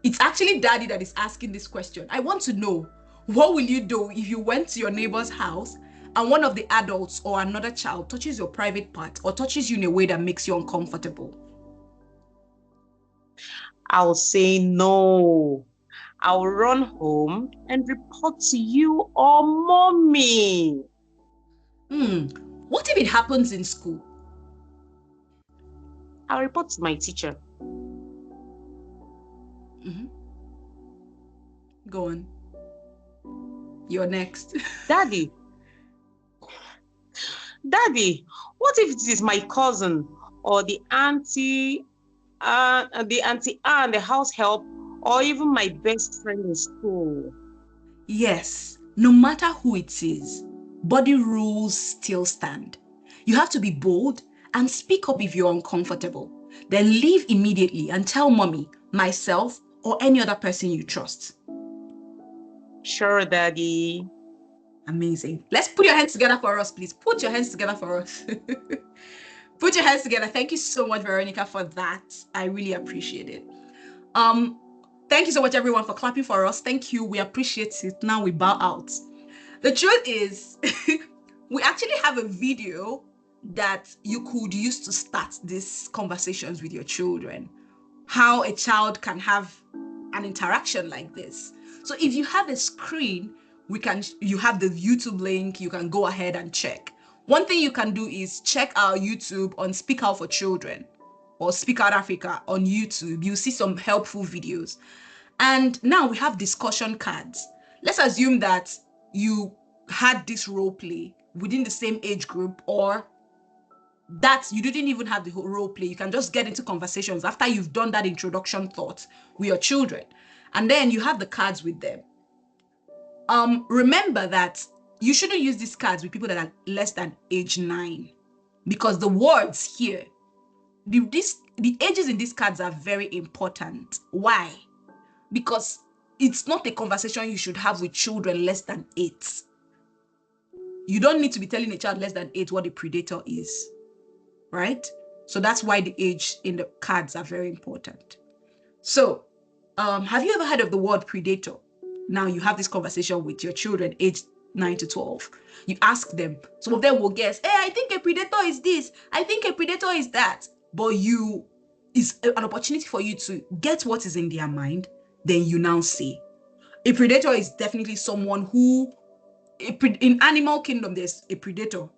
It's actually Daddy that is asking this question. I want to know, what will you do if you went to your neighbor's house and one of the adults or another child touches your private part or touches you in a way that makes you uncomfortable? I'll say no. I'll run home and report to you or Mommy. What if it happens in school? I'll report to my teacher. Go on. You're next. Daddy, what if it is my cousin or the auntie and the house help, or even my best friend in school? Yes, no matter who it is, body rules still stand. You have to be bold and speak up if you're uncomfortable. Then leave immediately and tell mommy, myself, or any other person you trust. Sure, Daddy. Amazing. Let's put your hands together for us, please. Put your hands together for us. Put your hands together. Thank you so much, Veronica, for that. I really appreciate it. Thank you so much, everyone, for clapping for us. Thank you. We appreciate it. Now we bow out. The truth is, we actually have a video that you could use to start these conversations with your children. How a child can have an interaction like this. So if you have a screen, you have the YouTube link, you can go ahead and check. One thing you can do is check our YouTube on Speak Out for Children or Speak Out Africa on YouTube. You'll see some helpful videos. And now we have discussion cards. Let's assume that you had this role play within the same age group, or that you didn't even have the whole role play. You can just get into conversations after you've done that introduction thought with your children. And then you have the cards with them. Remember that you shouldn't use these cards with people that are less than age 9, because the words here, the ages in these cards are very important. Why? Because it's not a conversation you should have with children less than 8. You don't need to be telling a child less than 8 what a predator is, right? So that's why the age in the cards are very important. So, have you ever heard of the word predator? Now you have this conversation with your children aged 9 to 12. You ask them, some of them will guess, hey, I think a predator is this, I think a predator is that. But it's an opportunity for you to get what is in their mind. Then you now say, a predator is definitely someone who, in animal kingdom, there's a predator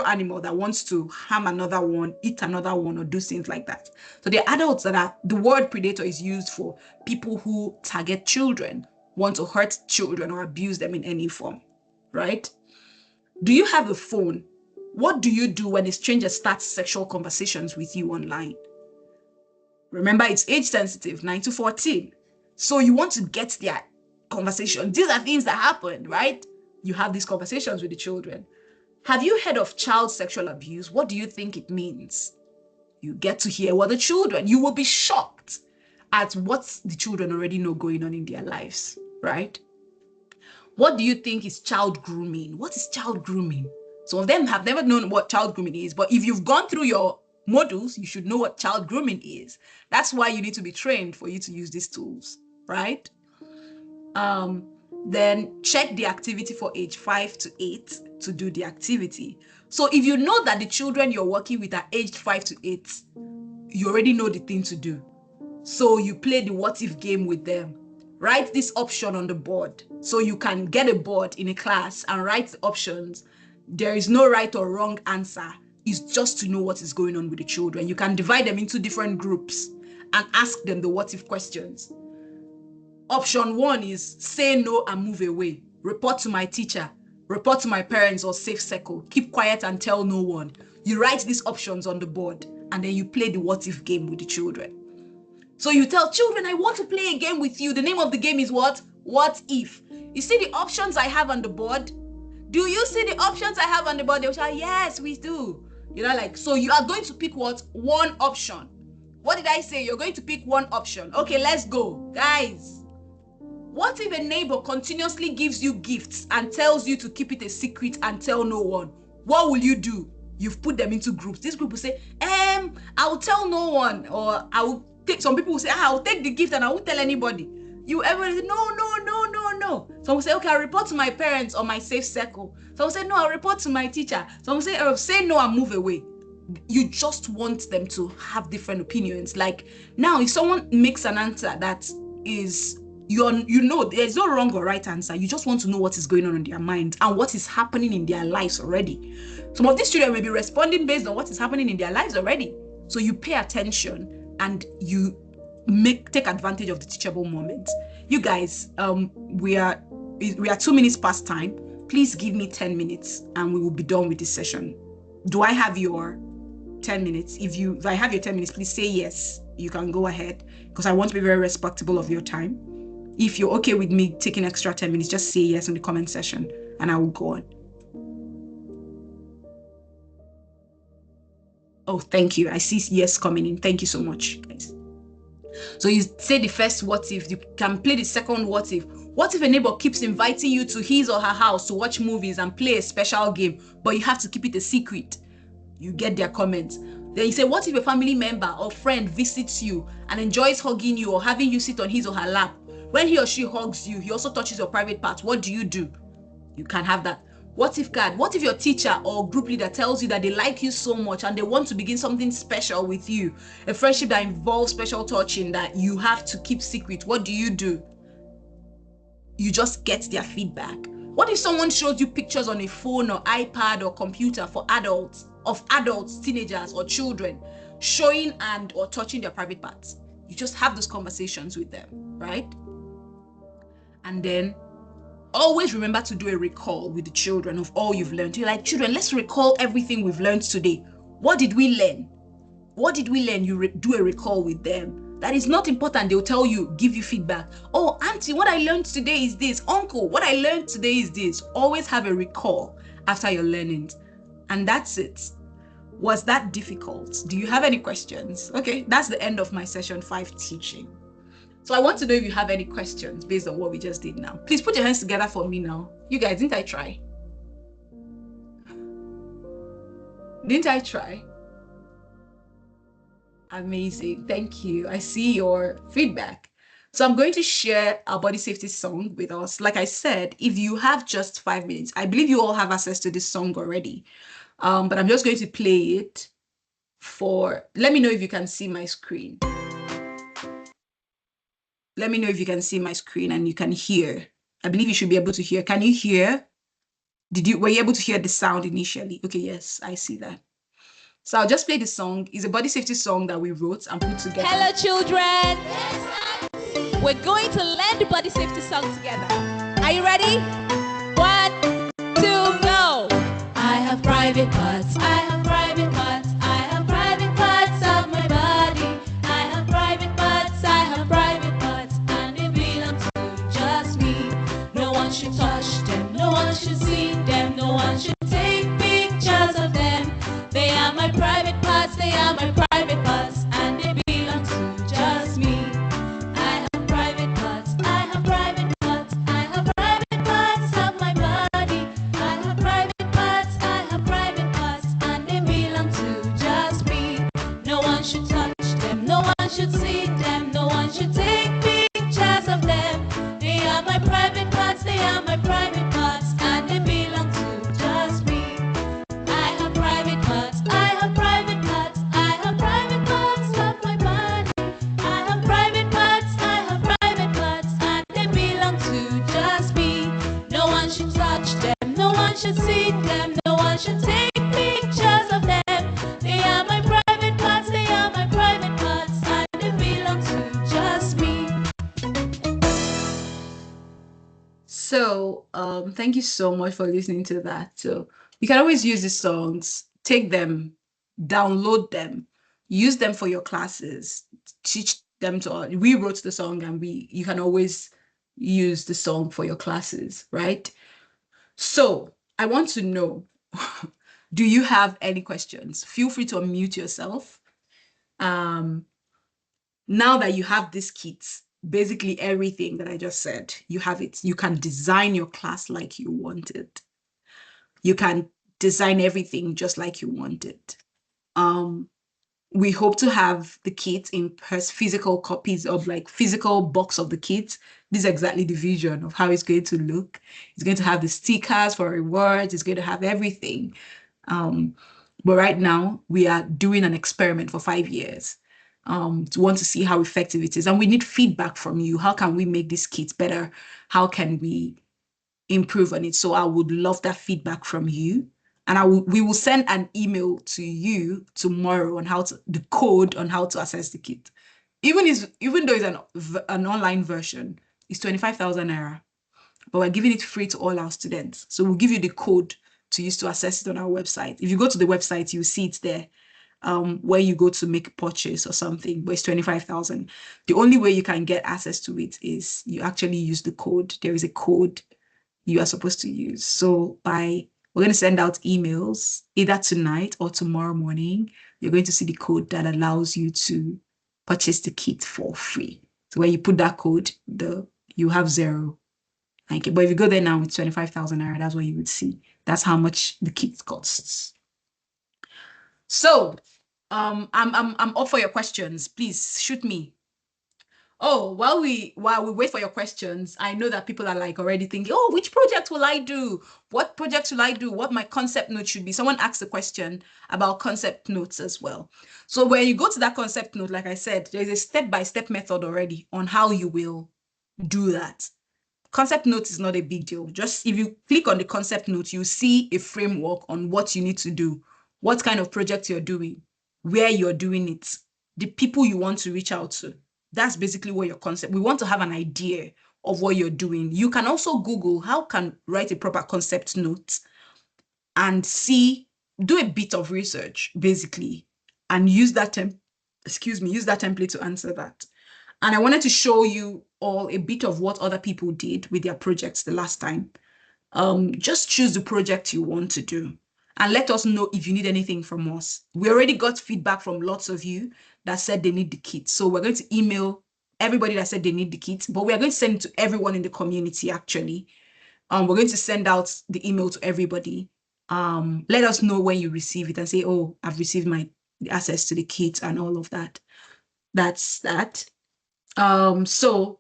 animal that wants to harm another one, eat another one, or do things like that. So the adults the word predator is used for people who target children, want to hurt children or abuse them in any form, right? Do you have a phone? What do you do when a stranger starts sexual conversations with you online? Remember, it's age sensitive, 9 to 14. So you want to get their conversation. These are things that happen, right? You have these conversations with the children. Have you heard of child sexual abuse? What do you think it means? You get to hear what the children, you will be shocked at what the children already know going on in their lives, right? What do you think is child grooming? What is child grooming? Some of them have never known what child grooming is, but if you've gone through your modules, you should know what child grooming is. That's why you need to be trained for you to use these tools, right? Then check the activity for age 5 to 8 to do the activity. So if you know that the children you're working with are aged 5 to 8, you already know the thing to do. So you play the what if game with them. Write this option on the board. So you can get a board in a class and write the options. There is no right or wrong answer. It's just to know what is going on with the children. You can divide them into different groups and ask them the what if questions. Option 1 is say no and move away. Report to my teacher. Report to my parents or safe circle. Keep quiet and tell no one. You write these options on the board and then you play the what if game with the children. So you tell children, I want to play a game with you. The name of the game is what? What if? You see the options I have on the board? Do you see the options I have on the board? They'll say, yes, we do. So you are going to pick what? One option. What did I say? You're going to pick one option. Okay, let's go. Guys, what if a neighbor continuously gives you gifts and tells you to keep it a secret and tell no one? What will you do? You've put them into groups. This group will say, I will tell no one, or I will take, some people will say, I'll take the gift and I won't tell anybody. You ever say, no. Some will say, okay, I'll report to my parents or my safe circle. Some will say, no, I'll report to my teacher. Some will say no and move away. You just want them to have different opinions. Like now, if someone makes an answer that is, there's no wrong or right answer. You just want to know what is going on in their mind and what is happening in their lives already. Some of these children may be responding based on what is happening in their lives already. So you pay attention and you take advantage of the teachable moments. You guys, we are 2 minutes past time. Please give me 10 minutes and we will be done with this session. Do I have your 10 minutes? If I have your 10 minutes, please say yes. You can go ahead because I want to be very respectable of your time. If you're okay with me taking extra 10 minutes, just say yes in the comment section and I will go on. Oh, thank you. I see yes coming in. Thank you so much, guys. So you say the first what if, you can play the second what if. What if a neighbor keeps inviting you to his or her house to watch movies and play a special game, but you have to keep it a secret? You get their comments. Then you say, what if a family member or friend visits you and enjoys hugging you or having you sit on his or her lap? When he or she hugs you, he also touches your private parts. What do? You can have that. What if card? What if your teacher or group leader tells you that they like you so much and they want to begin something special with you? A friendship that involves special touching that you have to keep secret. What do? You just get their feedback. What if someone shows you pictures on a phone or iPad or computer for adults, teenagers or children, showing and or touching their private parts? You just have those conversations with them, right? And then always remember to do a recall with the children of all you've learned. You're like, children, let's recall everything we've learned today. What did we learn? What did we learn? You do a recall with them. That is not important. They'll tell you, give you feedback. Oh, auntie, what I learned today is this. Uncle, what I learned today is this. Always have a recall after your learnings. And that's it. Was that difficult? Do you have any questions? Okay, that's the end of my session 5 teaching. So I want to know if you have any questions based on what we just did now. Please put your hands together for me now. You guys, didn't I try? Didn't I try? Amazing. Thank you. I see your feedback. So I'm going to share our body safety song with us. Like I said, if you have just 5 minutes, I believe you all have access to this song already. But I'm just going to play it let me know if you can see my screen. Let me know if you can see my screen and you can hear. I believe you should be able to hear. Can you hear? Were you able to hear the sound initially? Okay, yes, I see that. So I'll just play the song. It's a body safety song that we wrote and put together. Hello, children. Yes, we're going to learn the body safety song together. Are you ready? 1, 2, go. I have private parts. I have private parts. I have private parts of my body. I have private parts. I have private parts, and they belong to just me. No one should touch them. No one should see them. No one should take pictures of them. They are my private parts, they are my private parts, and they belong to just me. I have private parts, I have private parts, I have private parts of my body. I have private parts, I have private parts, and they belong to just me. No one should touch them, no one should see them, no one should take pictures of them. They are my private parts, they are my private parts, and they belong to just me. I have private parts, I have private parts, I have private parts of my body. I have private parts, I have private parts, and they belong to just me. No one should touch them, no one should see them, no one should take pictures of them. They are my private parts, they are my private parts, and they belong to just me. So thank you so much for listening to that. So you can always use these songs, take them, download them, use them for your classes, teach them to all. We wrote the song and you can always use the song for your classes, right? So I want to know, do you have any questions? Feel free to unmute yourself. Now that you have this kit, basically everything that I just said, you have it. You can design your class like you want it. You can design everything just like you want it. We hope to have the kit in physical copies of physical box of the kit. This is exactly the vision of how it's going to look. It's going to have the stickers for rewards. It's going to have everything. But right now we are doing an experiment for 5 years. To want to see how effective it is. And we need feedback from you. How can we make this kit better? How can we improve on it? So I would love that feedback from you. And we will send an email to you tomorrow on the code on how to access the kit. Even though it's an online version, it's 25,000 naira. But we're giving it free to all our students. So we'll give you the code to use to access it on our website. If you go to the website, you'll see it there. Where you go to make a purchase or something, but it's 25,000. The only way you can get access to it is you actually use the code. There is a code you are supposed to use. So by We're going to send out emails either tonight or tomorrow morning. You're going to see the code that allows you to purchase the kit for free. So when you put that code, you have zero. Okay, but if you go there now, it's 25,000 naira. That's what you would see. That's how much the kit costs. So, I'm up for your questions. Please shoot me. Oh, while we wait for your questions, I know that people are like already thinking, oh, which project will I do? What project will I do? What my concept note should be? Someone asked a question about concept notes as well. So when you go to that concept note, like I said, there's a step-by-step method already on how you will do that. Concept note is not a big deal. Just if you click on the concept note, you see a framework on what you need to do, what kind of project you're doing, where you're doing it, the people you want to reach out to. That's basically what your concept. We want to have an idea of what you're doing. You can also Google how can write a proper concept note and do a bit of research basically, and use that template to answer that. And I wanted to show you all a bit of what other people did with their projects the last time. Just choose the project you want to do and let us know if you need anything from us. We already got feedback from lots of you that said they need the kit. So we're going to email everybody that said they need the kit, but we are going to send it to everyone in the community actually. We're going to send out the email to everybody. Let us know when you receive it and say, oh, I've received my access to the kit and all of that. That's that. So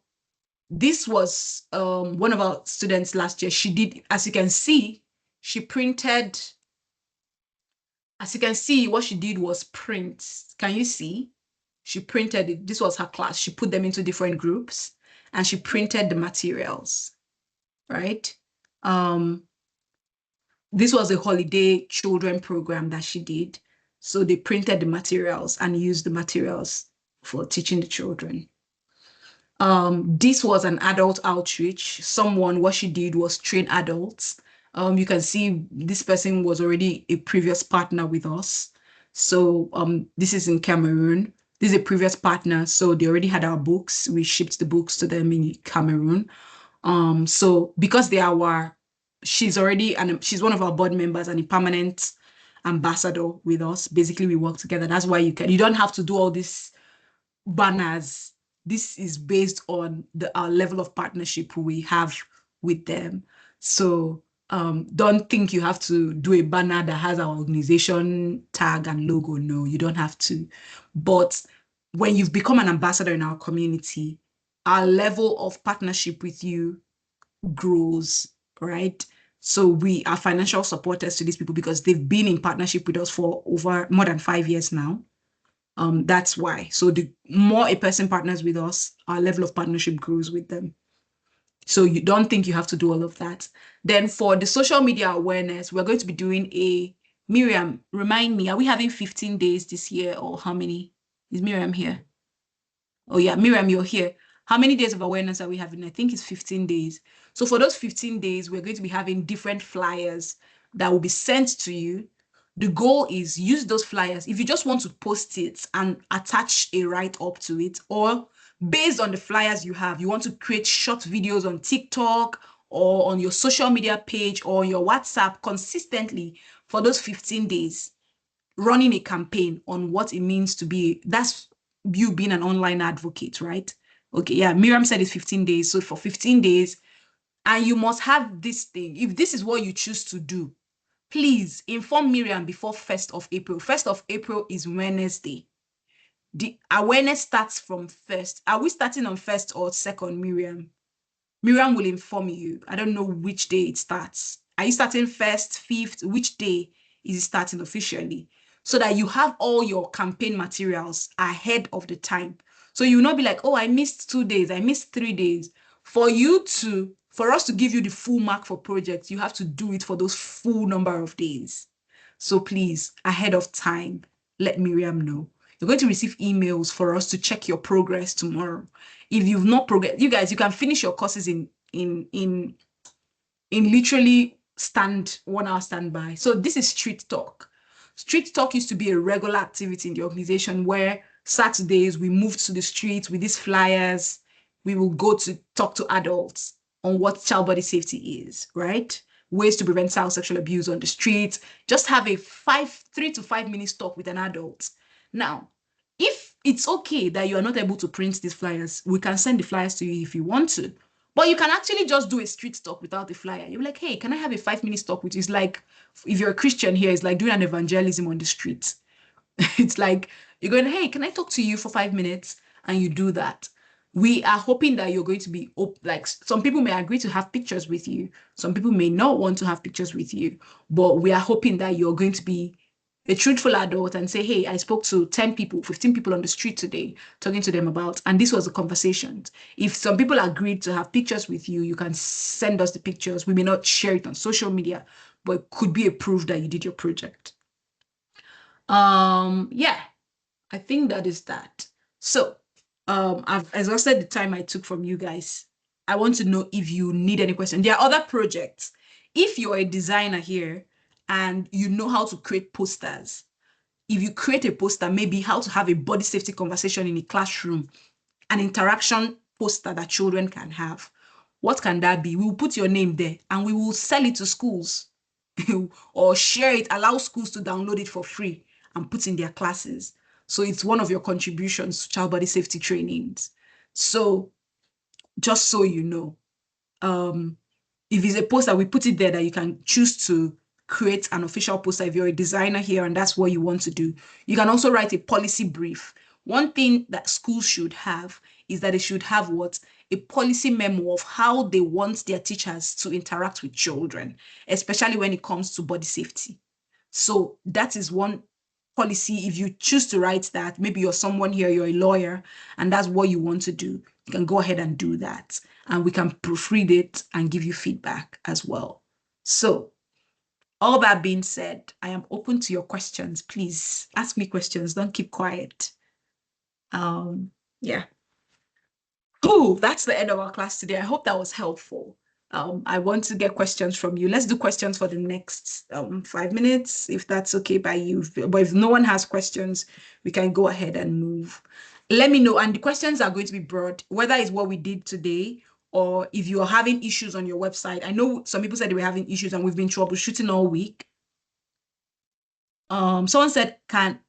this was one of our students last year. She did, as you can see, what she did was print. Can you see? She printed it. This was her class. She put them into different groups and she printed the materials, right? This was a holiday children program that she did. So they printed the materials and used the materials for teaching the children. This was an adult outreach. What she did was train adults. You can see this person was already a previous partner with us. So this is in Cameroon. This is a previous partner. So they already had our books. We shipped the books to them in Cameroon. So because she's one of our board members and a permanent ambassador with us. Basically, we work together. That's why you don't have to do all these banners. This is based on our level of partnership we have with them. So don't think you have to do a banner that has our organization tag and logo. No, you don't have to. But when you've become an ambassador in our community, our level of partnership with you grows, right? So we are financial supporters to these people because they've been in partnership with us for more than 5 years now. That's why. So the more a person partners with us, our level of partnership grows with them. So you don't think you have to do all of that. Then for the social media awareness, we're going to be doing Miriam, remind me, are we having 15 days this year or how many? Is Miriam here? Oh yeah, Miriam, you're here. How many days of awareness are we having? I think it's 15 days. So for those 15 days, we're going to be having different flyers that will be sent to you. The goal is use those flyers. If you just want to post it and attach a write-up to it, or based on the flyers you have, you want to create short videos on TikTok or on your social media page or on your WhatsApp consistently for those 15 days, running a campaign on what it means to be, that's you being an online advocate, right? Okay, yeah, Miriam said it's 15 days. So for 15 days, and you must have this thing. If this is what you choose to do, please inform Miriam before 1st of April. 1st of April is Wednesday. The awareness starts from 1st. Are we starting on 1st or 2nd, Miriam? Miriam will inform you. I don't know which day it starts. Are you starting 1st, 5th? Which day is it starting officially? So that you have all your campaign materials ahead of the time. So you will not be like, oh, I missed 2 days. I missed 3 days. For us to give you the full mark for projects, you have to do it for those full number of days. So please, ahead of time, let Miriam know. You're going to receive emails for us to check your progress tomorrow. If you've not progressed, you guys, you can finish your courses in literally 1 hour standby. So this is Street Talk. Street Talk used to be a regular activity in the organization where Saturdays we moved to the streets with these flyers. We will go to talk to adults on what child body safety is, right? ways to prevent child sexual abuse on the streets. Just have a 3 to 5 minute talk with an adult. Now, if it's okay that you are not able to print these flyers, we can send the flyers to you if you want to. But you can actually just do a street talk without the flyer. You're like, hey, can I have a 5 minute talk with you? It's like, if you're a Christian here, it's like doing an evangelism on the street. It's like, you're going, hey, can I talk to you for 5 minutes? And you do that. We are hoping that you're going to be, like, some people may agree to have pictures with you. Some people may not want to have pictures with you. But we are hoping that you're going to be a truthful adult and say, hey, I spoke to 10 people, 15 people on the street today, talking to them about, and this was the conversation. If some people agreed to have pictures with you, you can send us the pictures. We may not share it on social media, but it could be a proof that you did your project. Yeah, I think that is that. So I've exhausted the time I took from you guys. I want to know if you need any questions. There are other projects. If you're a designer here and you know how to create posters, if you create a poster, maybe how to have a body safety conversation in a classroom, an interaction poster that children can have, what can that be? We will put your name there and we will sell it to schools or share it, allow schools to download it for free and put in their classes. So it's one of your contributions to child body safety trainings. So just so you know, if it's a poster, we put it there that you can choose to create an official poster if you're a designer here and that's what you want to do. You can also write a policy brief. One thing that schools should have is that they should have a policy memo of how they want their teachers to interact with children, especially when it comes to body safety. So that is one policy. If you choose to write that, maybe you're someone here, you're a lawyer, and that's what you want to do, you can go ahead and do that. And we can proofread it and give you feedback as well. So all that being said, I am open to your questions. Please ask me questions. Don't keep quiet. Yeah. Cool. That's the end of our class today. I hope that was helpful. I want to get questions from you. Let's do questions for the next 5 minutes, if that's okay by you. But if no one has questions, we can go ahead and move. Let me know. And the questions are going to be broad, whether it's what we did today or if you are having issues on your website. I know some people said they were having issues and we've been troubleshooting all week. Someone said, can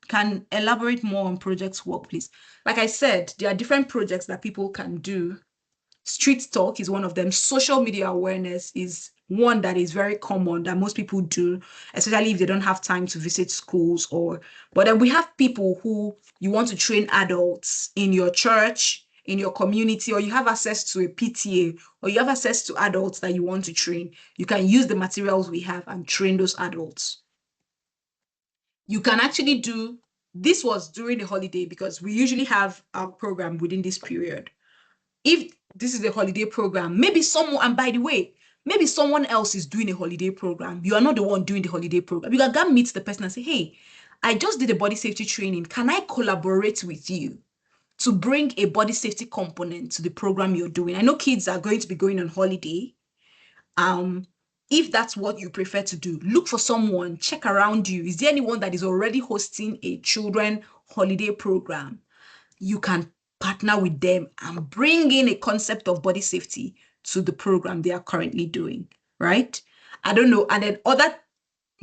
elaborate more on projects work, please? Like I said, there are different projects that people can do. Street talk is one of them. Social media awareness is one that is very common that most people do, especially if they don't have time to visit schools but then we have people who you want to train adults in your church, in your community, or you have access to a PTA, or you have access to adults that you want to train. You can use the materials we have and train those adults. You can actually do, this was during the holiday because we usually have our program within this period. If this is a holiday program, maybe someone, and by the way, maybe someone else is doing a holiday program. You are not the one doing the holiday program. You can go meet the person and say, hey, I just did a body safety training. Can I collaborate with you to bring a body safety component to the program you're doing? I know kids are going to be going on holiday. If that's what you prefer to do, look for someone, check around you. Is there anyone that is already hosting a children holiday program? You can partner with them and bring in a concept of body safety to the program they are currently doing, right? I don't know. And then other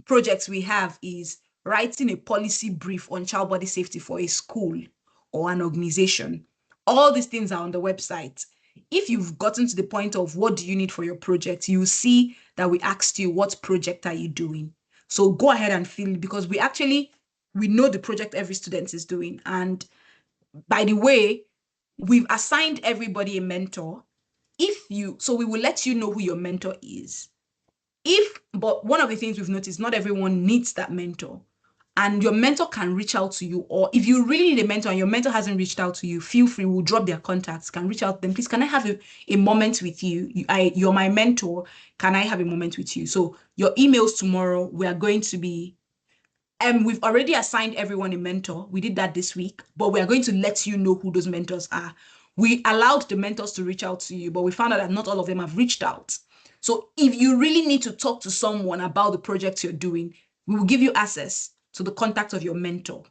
projects we have is writing a policy brief on child body safety for a school or an organization. All these things are on the website. If you've gotten to the point of what do you need for your project, you see that we asked you what project are you doing. So go ahead and fill it because we know the project every student is doing. And by the way, we've assigned everybody a mentor. So we will let you know who your mentor is. But one of the things we've noticed, not everyone needs that mentor. And your mentor can reach out to you. Or if you really need a mentor and your mentor hasn't reached out to you, feel free, we'll drop their contacts, can reach out to them. Please, can I have a moment with you? You're my mentor. Can I have a moment with you? So your emails tomorrow, we are going to be, we've already assigned everyone a mentor. We did that this week, but we are going to let you know who those mentors are. We allowed the mentors to reach out to you, but we found out that not all of them have reached out. So if you really need to talk to someone about the project you're doing, we will give you access to the contact of your mentor.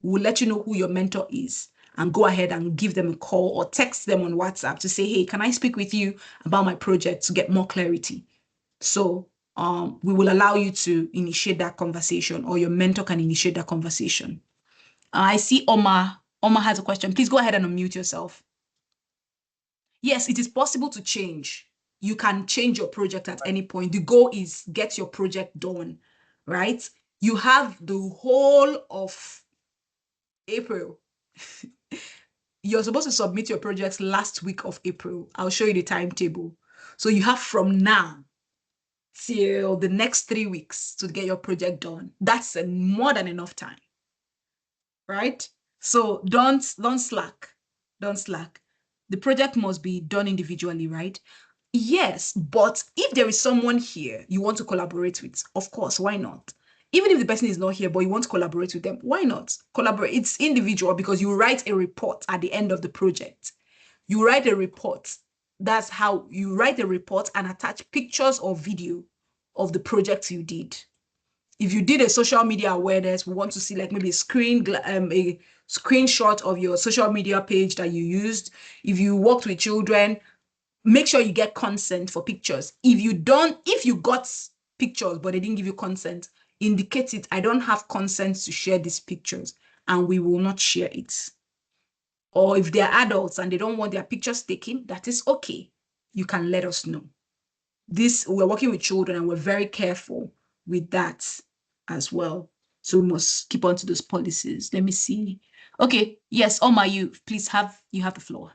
We'll let you know who your mentor is and go ahead and give them a call or text them on WhatsApp to say, hey, can I speak with you about my project to get more clarity? So we will allow you to initiate that conversation, or your mentor can initiate that conversation. I see Omar. Omar has a question. Please go ahead and unmute yourself. Yes, it is possible to change. You can change your project at any point. The goal is get your project done, right? You have the whole of April. You're supposed to submit your projects last week of April. I'll show you the timetable. So you have from now till the next 3 weeks to get your project done. That's more than enough time, right? So don't slack. Don't slack. The project must be done individually, right? Yes, but if there is someone here you want to collaborate with, of course, why not? Even if the person is not here, but you want to collaborate with them, why not? Collaborate. It's individual because you write a report at the end of the project. You write a report. That's how you write a report and attach pictures or video of the project you did. If you did a social media awareness, we want to see like maybe a screenshot of your social media page that you used. If you worked with children, make sure you get consent for pictures. If you got pictures but they didn't give you consent, indicate it. I don't have consent to share these pictures, and we will not share it. Or if they're adults and they don't want their pictures taken, that is okay. You can let us know. We're working with children and we're very careful with that as well. So we must keep on to those policies. Let me see. Okay, yes, Omar, you have the floor.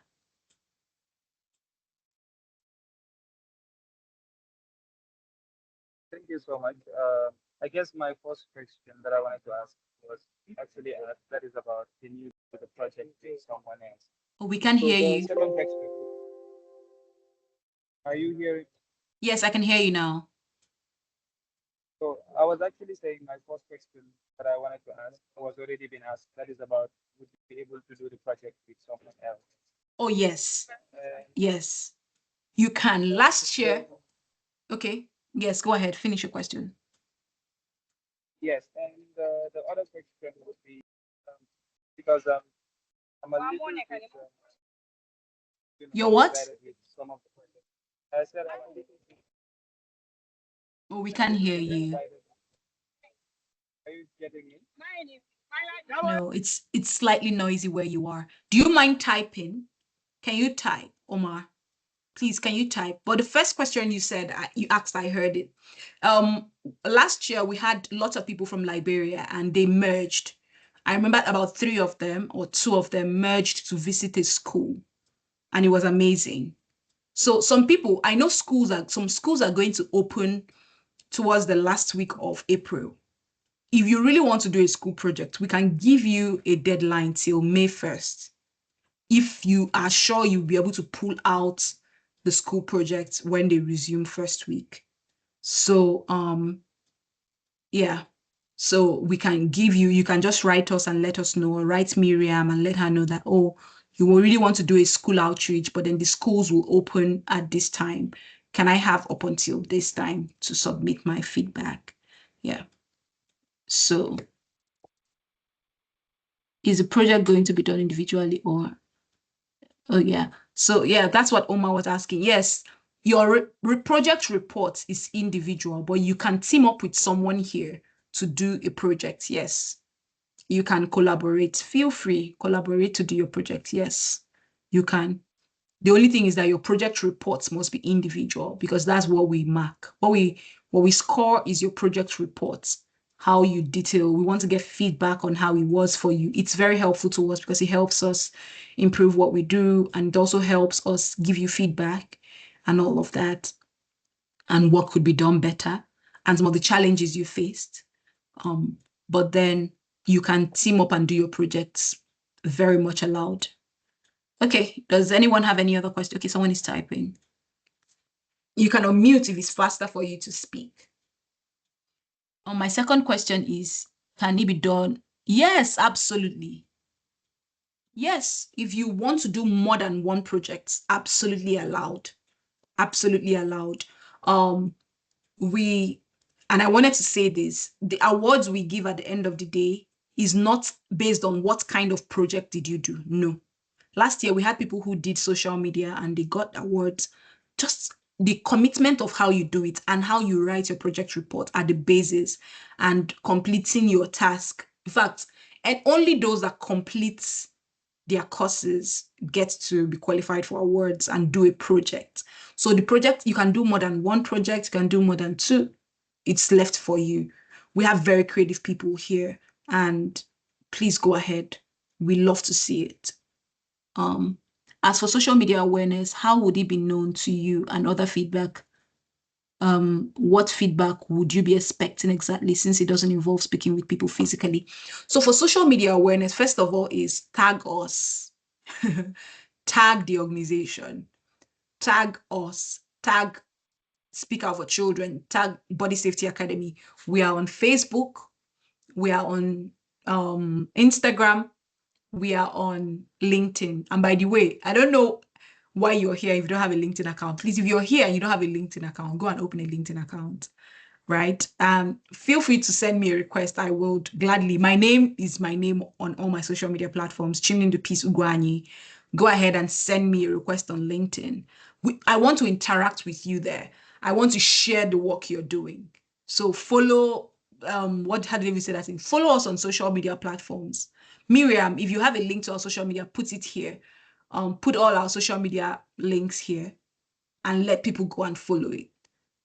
Thank you so much. I guess my first question that I wanted to ask was actually that is about the new the project with someone else. Oh, we can hear you. Second question. Are you hearing? Yes, I can hear you now. So I was actually saying my first question that I wanted to ask was already been asked. That is about, would you be able to do the project with someone else? Oh, yes. Yes, you can. Last year. Okay. Yes, go ahead. Finish your question. Yes, and the other question would be because I'm a little bit, Your what? with some of the projects. I said I'm a little bit. Oh, we can't hear you. Are you getting me? No, it's slightly noisy where you are. Do you mind typing? Can you type, Omar? Please, can you type? But the first question you said, you asked, I heard it. Last year, we had lots of people from Liberia and they merged. I remember about 3 of them or 2 of them merged to visit a school, and it was amazing. So some schools are going to open towards the last week of April. If you really want to do a school project, we can give you a deadline till May 1st. If you are sure you'll be able to pull out the school project when they resume first week. So, yeah. So we can give you can just write us and let us know, or write Miriam and let her know that, oh, you will really want to do a school outreach, but then the schools will open at this time. Can I have up until this time to submit my feedback? Yeah. So is the project going to be done individually or? Oh, yeah. So, yeah, that's what Omar was asking. Yes, your project report is individual, but you can team up with someone here to do a project. Yes, you can collaborate. Feel free, collaborate to do your project. Yes, you can. The only thing is that your project reports must be individual, because that's what we mark. What we score is your project reports, how you detail. We want to get feedback on how it was for you. It's very helpful to us because it helps us improve what we do, and it also helps us give you feedback and all of that, and what could be done better, and some of the challenges you faced. But then you can team up and do your projects, very much allowed. Okay, does anyone have any other question? Okay, someone is typing. You can unmute if it's faster for you to speak. My second question is, can it be done? Yes, absolutely. Yes, if you want to do more than one project, absolutely allowed. Absolutely allowed. And I wanted to say this, the awards we give at the end of the day is not based on what kind of project did you do. No. Last year, we had people who did social media and they got awards just the commitment of how you do it and how you write your project report are the basis and completing your task. In fact, and only those that complete their courses get to be qualified for awards and do a project. So the project, you can do more than one project, you can do more than two. It's left for you. We have very creative people here, and please go ahead. We love to see it. As for social media awareness, how would it be known to you and other feedback? What feedback would you be expecting exactly, since it doesn't involve speaking with people physically? So for social media awareness, first of all, is tag us, tag the organization, tag us, tag Speak Out for Children, tag Body Safety Academy. We are on Facebook, we are on Instagram, we are on LinkedIn. And by the way, I don't know why you're here if you don't have a LinkedIn account. Please, if you're here and you don't have a LinkedIn account, go and open a LinkedIn account, right? Feel free to send me a request. I will gladly. My name is my name on all my social media platforms, Chimney Peace Ugwani. Go ahead and send me a request on LinkedIn. I want to interact with you there. I want to share the work you're doing. So follow, how did we say that thing? Follow us on social media platforms. Miriam, if you have a link to our social media, put it here. Put all our social media links here and let people go and follow it.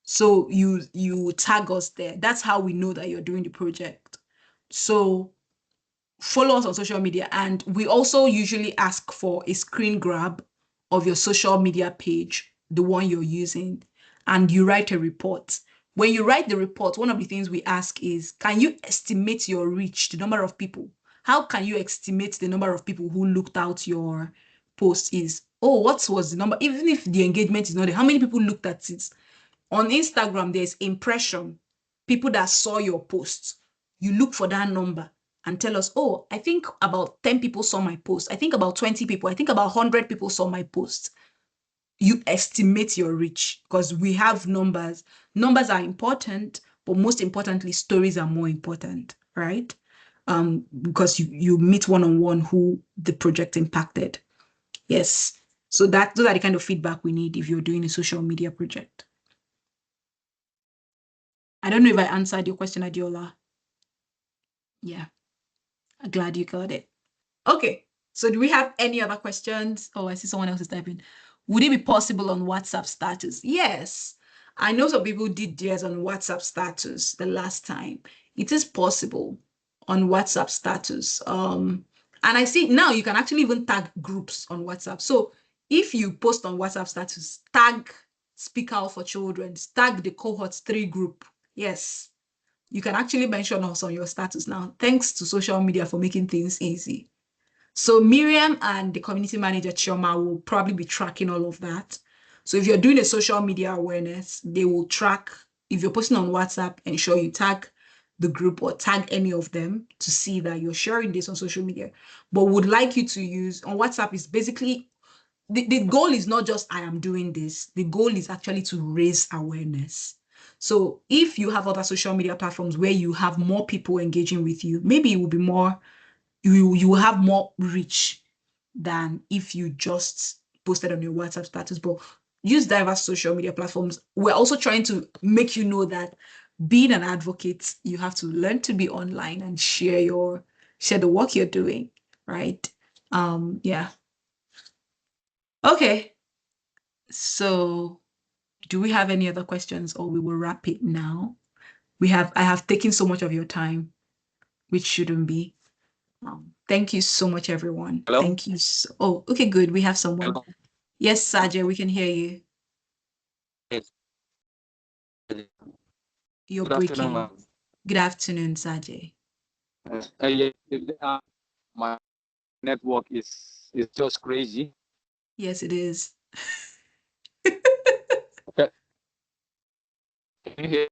So you tag us there. That's how we know that you're doing the project. So follow us on social media. And we also usually ask for a screen grab of your social media page, the one you're using, and you write a report. When you write the report, one of the things we ask is, can you estimate your reach, the number of people? How can you estimate the number of people who looked out your post is? Oh, what was the number? Even if the engagement is not there, how many people looked at it? On Instagram, there's impression, people that saw your post. You look for that number and tell us, oh, I think about 10 people saw my post. I think about 20 people. I think about 100 people saw my post. You estimate your reach, because we have numbers. Numbers are important, but most importantly, stories are more important, right? Because you meet one-on-one who the project impacted. Yes. So those are the kind of feedback we need if you're doing a social media project. I don't know if I answered your question, Adiola. Yeah, I'm glad you got it. Okay, so do we have any other questions? Oh, I see someone else is typing. Would it be possible on WhatsApp status? Yes, I know some people did theirs on WhatsApp status the last time. It is possible on WhatsApp status. And I see now you can actually even tag groups on WhatsApp. So if you post on WhatsApp status, tag Speak Out for Children, tag the Cohort 3 group. Yes, you can actually mention us on your status now. Thanks to social media for making things easy. So Miriam and the community manager, Chioma, will probably be tracking all of that. So if you're doing a social media awareness, they will track. If you're posting on WhatsApp, ensure you tag the group or tag any of them to see that you're sharing this on social media. But would like you to use on WhatsApp is basically, the goal is not just I am doing this. The goal is actually to raise awareness. So if you have other social media platforms where you have more people engaging with you, maybe it will be more, you will have more reach than if you just posted on your WhatsApp status. But use diverse social media platforms. We're also trying to make you know that being an advocate, you have to learn to be online and share the work you're doing, right? Yeah. Okay. So do we have any other questions, or we will wrap it now? I have taken so much of your time, which shouldn't be. Thank you so much, everyone. Hello? Thank you. Oh, okay, good. We have someone. Hello. Yes, Sajay, we can hear you. Yes. You're Good breaking. afternoon, ma'am. Good afternoon, Sajay. Yeah, my network is just crazy. Yes, it is. Okay. Can you hear?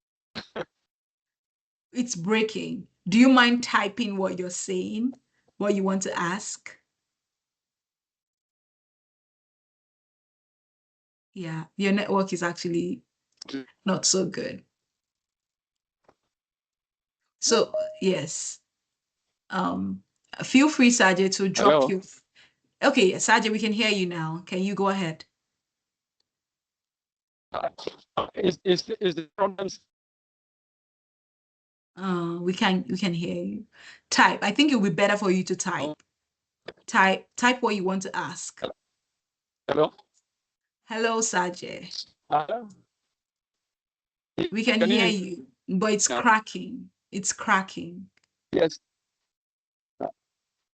It's breaking. Do you mind typing what you're saying, what you want to ask? Yeah, your network is actually not so good. So yes, feel free, Sajay, to drop Hello? your. Okay, Sajay, we can hear you now. Can you go ahead? Is the problem? We can hear you. Type. I think it will be better for you to type. Type what you want to ask. Hello? Hello, Sajay. Hello? We can Can you hear hear me? you, but it's Yeah. cracking. It's cracking. Yes.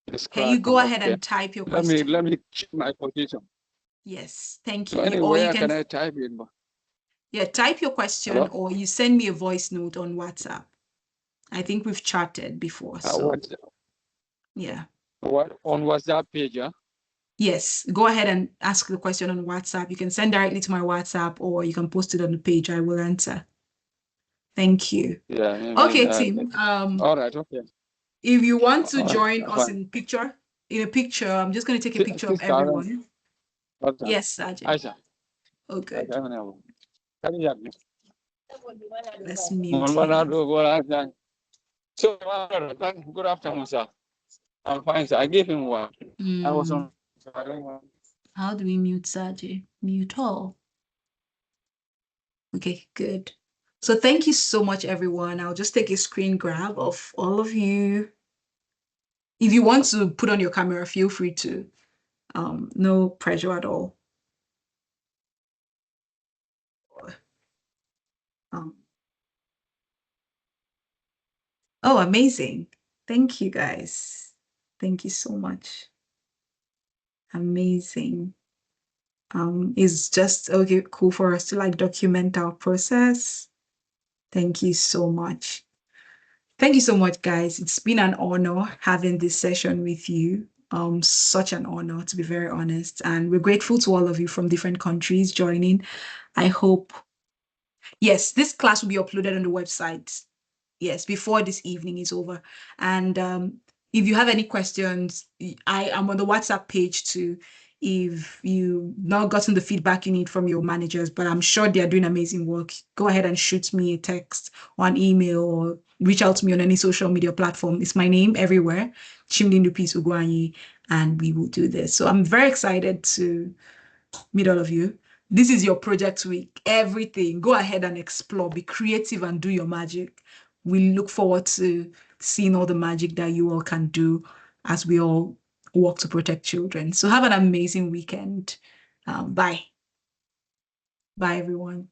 It's Can you go cracking. ahead Okay. and type your Let question? me check my position. Yes, thank So you. Or anyway, you can can, I type it? yeah, type your question, Hello? or you send me a voice note on WhatsApp. I think we've chatted before, so yeah. What on WhatsApp page? Yeah? Yes, go ahead and ask the question on WhatsApp. You can send directly to my WhatsApp, or you can post it on the page. I will answer. Thank you. Yeah. Okay, Tim. All right. Okay. If you want to All right, join us fine. in a picture, I'm just going to take a picture of Sister, everyone. what's up? Yes, Sajid. Aisha. Oh, good. Can you hear me? Let's mute him. So, good afternoon, sir. I'm fine, sir. I gave him one. I was on. I don't want. How do we mute Sajid? Mute all. Okay, good. So thank you so much, everyone. I'll just take a screen grab of all of you. If you want to put on your camera, feel free to. No pressure at all. Um, oh, amazing. Thank you, guys. Thank you so much. Amazing. It's just okay, cool for us to like document our process. Thank you so much. Thank you so much, guys. It's been an honor having this session with you. Such an honor, to be very honest. And we're grateful to all of you from different countries joining. I hope, yes, this class will be uploaded on the website. Yes, before this evening is over. And if you have any questions, I am on the WhatsApp page too. If you've not gotten the feedback you need from your managers, but I'm sure they are doing amazing work, go ahead and shoot me a text or an email or reach out to me on any social media platform. It's my name everywhere, Chimdindu Peace Ugwanyi, and we will do this. So I'm very excited to meet all of you. This is your project week. Everything. Go ahead and explore. Be creative and do your magic. We look forward to seeing all the magic that you all can do as we all work to protect children. So have an amazing weekend. Bye. Bye, everyone.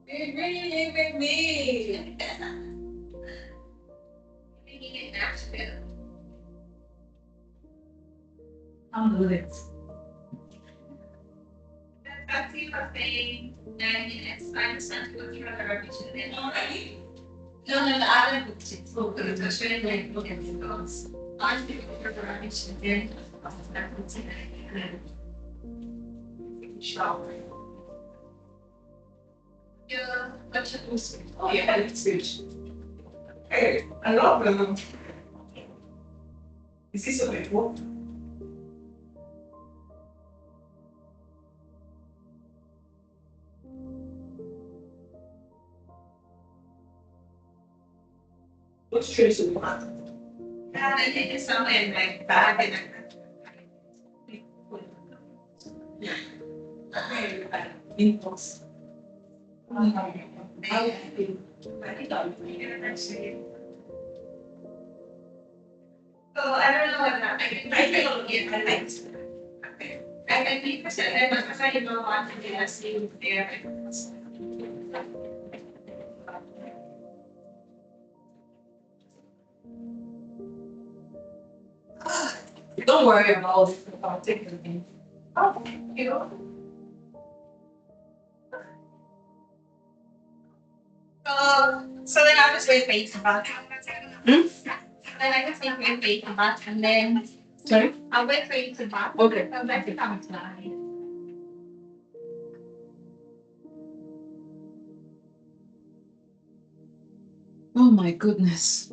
Be really with me. I'm good. That's the thing. 9 minutes. I'm sent to go through the rubbish and then already. No, I don't put it. So good. I'm sure they look at the thoughts. I'm going to go through the rubbish and then I'm putting it in. Shower. Yeah, but it was. Oh, yeah, it's good. Hey, I love them. Is this a bit what? What's Tracy want? Yeah, I think it's somewhere in my bag and inbox. So I don't know what that I feel again, I like I think because I don't want to be a single there. Don't worry about it. I'll take it again. Oh, you know. So then I'll just wait for back. Then I just wait for back and then. Sorry? I'll wait for you to back. Okay. I'll back to come tonight. Oh my goodness.